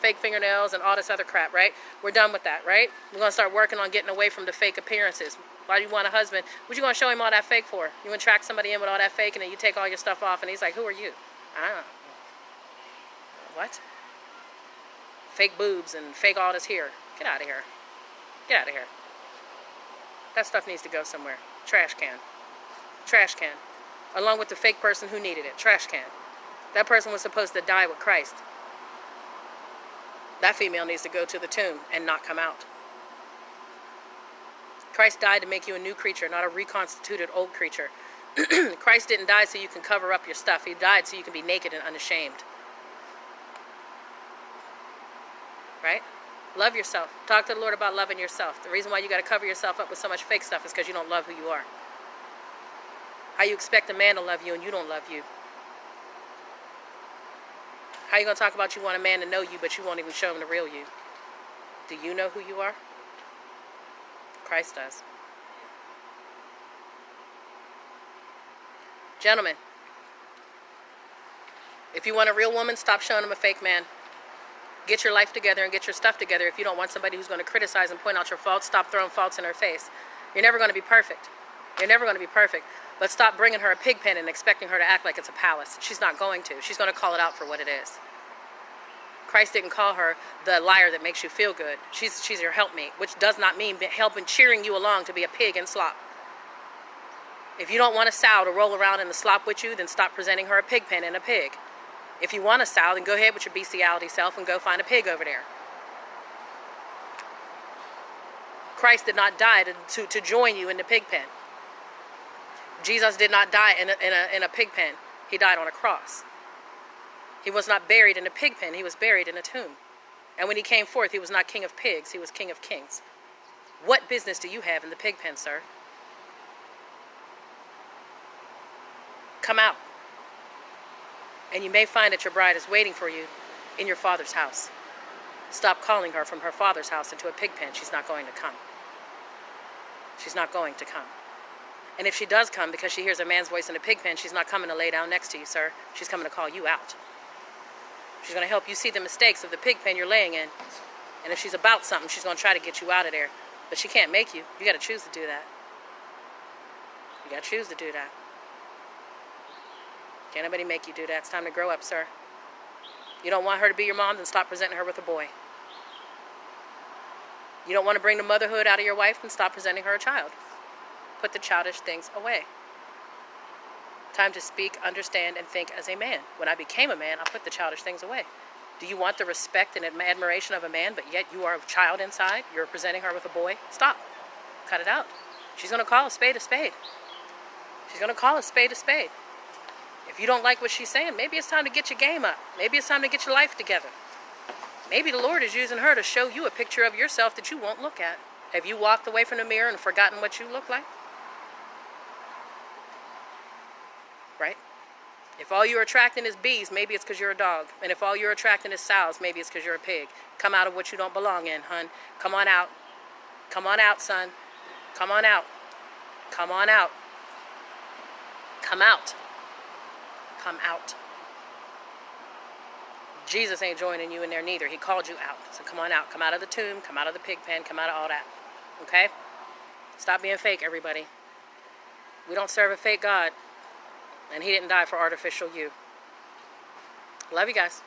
Fake fingernails and all this other crap, right? We're done with that, right? We're going to start working on getting away from the fake appearances. Why do you want a husband? What you going to show him all that fake for? You attract somebody in with all that fake and then you take all your stuff off and he's like, who are you? I don't know. What? Fake boobs and fake all this hair. Get out of here. Get out of here. That stuff needs to go somewhere. Trash can. Trash can. along with the fake person who needed it. Trash can. That person was supposed to die with Christ. That female needs to go to the tomb and not come out. Christ died to make you a new creature, not a reconstituted old creature. Christ didn't die so you can cover up your stuff. He died so you can be naked and unashamed. Right? Love yourself. Talk to the Lord about loving yourself. The reason why you got to cover yourself up with so much fake stuff is because you don't love who you are. How you expect a man to love you and you don't love you? How you going to talk about you want a man to know you, but you won't even show him the real you? Do you know who you are? Christ does. Gentlemen, if you want a real woman, stop showing him a fake man. Get your life together and get your stuff together. If you don't want somebody who's going to criticize and point out your faults, stop throwing faults in her face. You're never going to be perfect. You're never going to be perfect. But stop bringing her a pig pen and expecting her to act like it's a palace. She's not going to. She's going to call it out for what it is. Christ didn't call her the liar that makes you feel good. She's your helpmate, which does not mean helping, cheering you along to be a pig and slop. If you don't want a sow to roll around in the slop with you, then stop presenting her a pig pen and a pig. If you want a sow, then go ahead with your bestiality self and go find a pig over there. Christ did not die to join you in the pig pen. Jesus did not die in a pig pen. He died on a cross. He was not buried in a pig pen. He was buried in a tomb. And when he came forth, he was not king of pigs. He was king of kings. What business do you have in the pig pen, sir? Come out. And you may find that your bride is waiting for you in your father's house. Stop calling her from her father's house into a pig pen. She's not going to come. She's not going to come. And if she does come because she hears a man's voice in a pig pen, she's not coming to lay down next to you, sir. She's coming to call you out. She's going to help you see the mistakes of the pig pen you're laying in. And if she's about something, she's going to try to get you out of there. But she can't make you. You got to choose to do that. You got to choose to do that. Can't nobody make you do that. It's time to grow up, sir. You don't want her to be your mom, then stop presenting her with a boy. You don't want to bring the motherhood out of your wife, then stop presenting her a child. Put the childish things away. Time to speak, understand, and think as a man. When I became a man, I put the childish things away. Do you want the respect and admiration of a man, but yet you are a child inside? You're presenting her with a boy? Stop. Cut it out. She's going to call a spade a spade. She's going to call a spade a spade. If you don't like what she's saying, maybe it's time to get your game up. Maybe it's time to get your life together. Maybe the Lord is using her to show you a picture of yourself that you won't look at. Have you walked away from the mirror and forgotten what you look like? Right? If all you're attracting is bees, maybe it's because you're a dog. And if all you're attracting is sows, maybe it's because you're a pig. Come out of what you don't belong in, hun. Come on out. Come on out, son. Come on out. Come on out. Come out. Come out. Jesus ain't joining you in there neither. He called you out. So come on out. Come out of the tomb. Come out of the pig pen. Come out of all that. Okay? Stop being fake, everybody. We don't serve a fake God. And he didn't die for artificial you. Love you guys.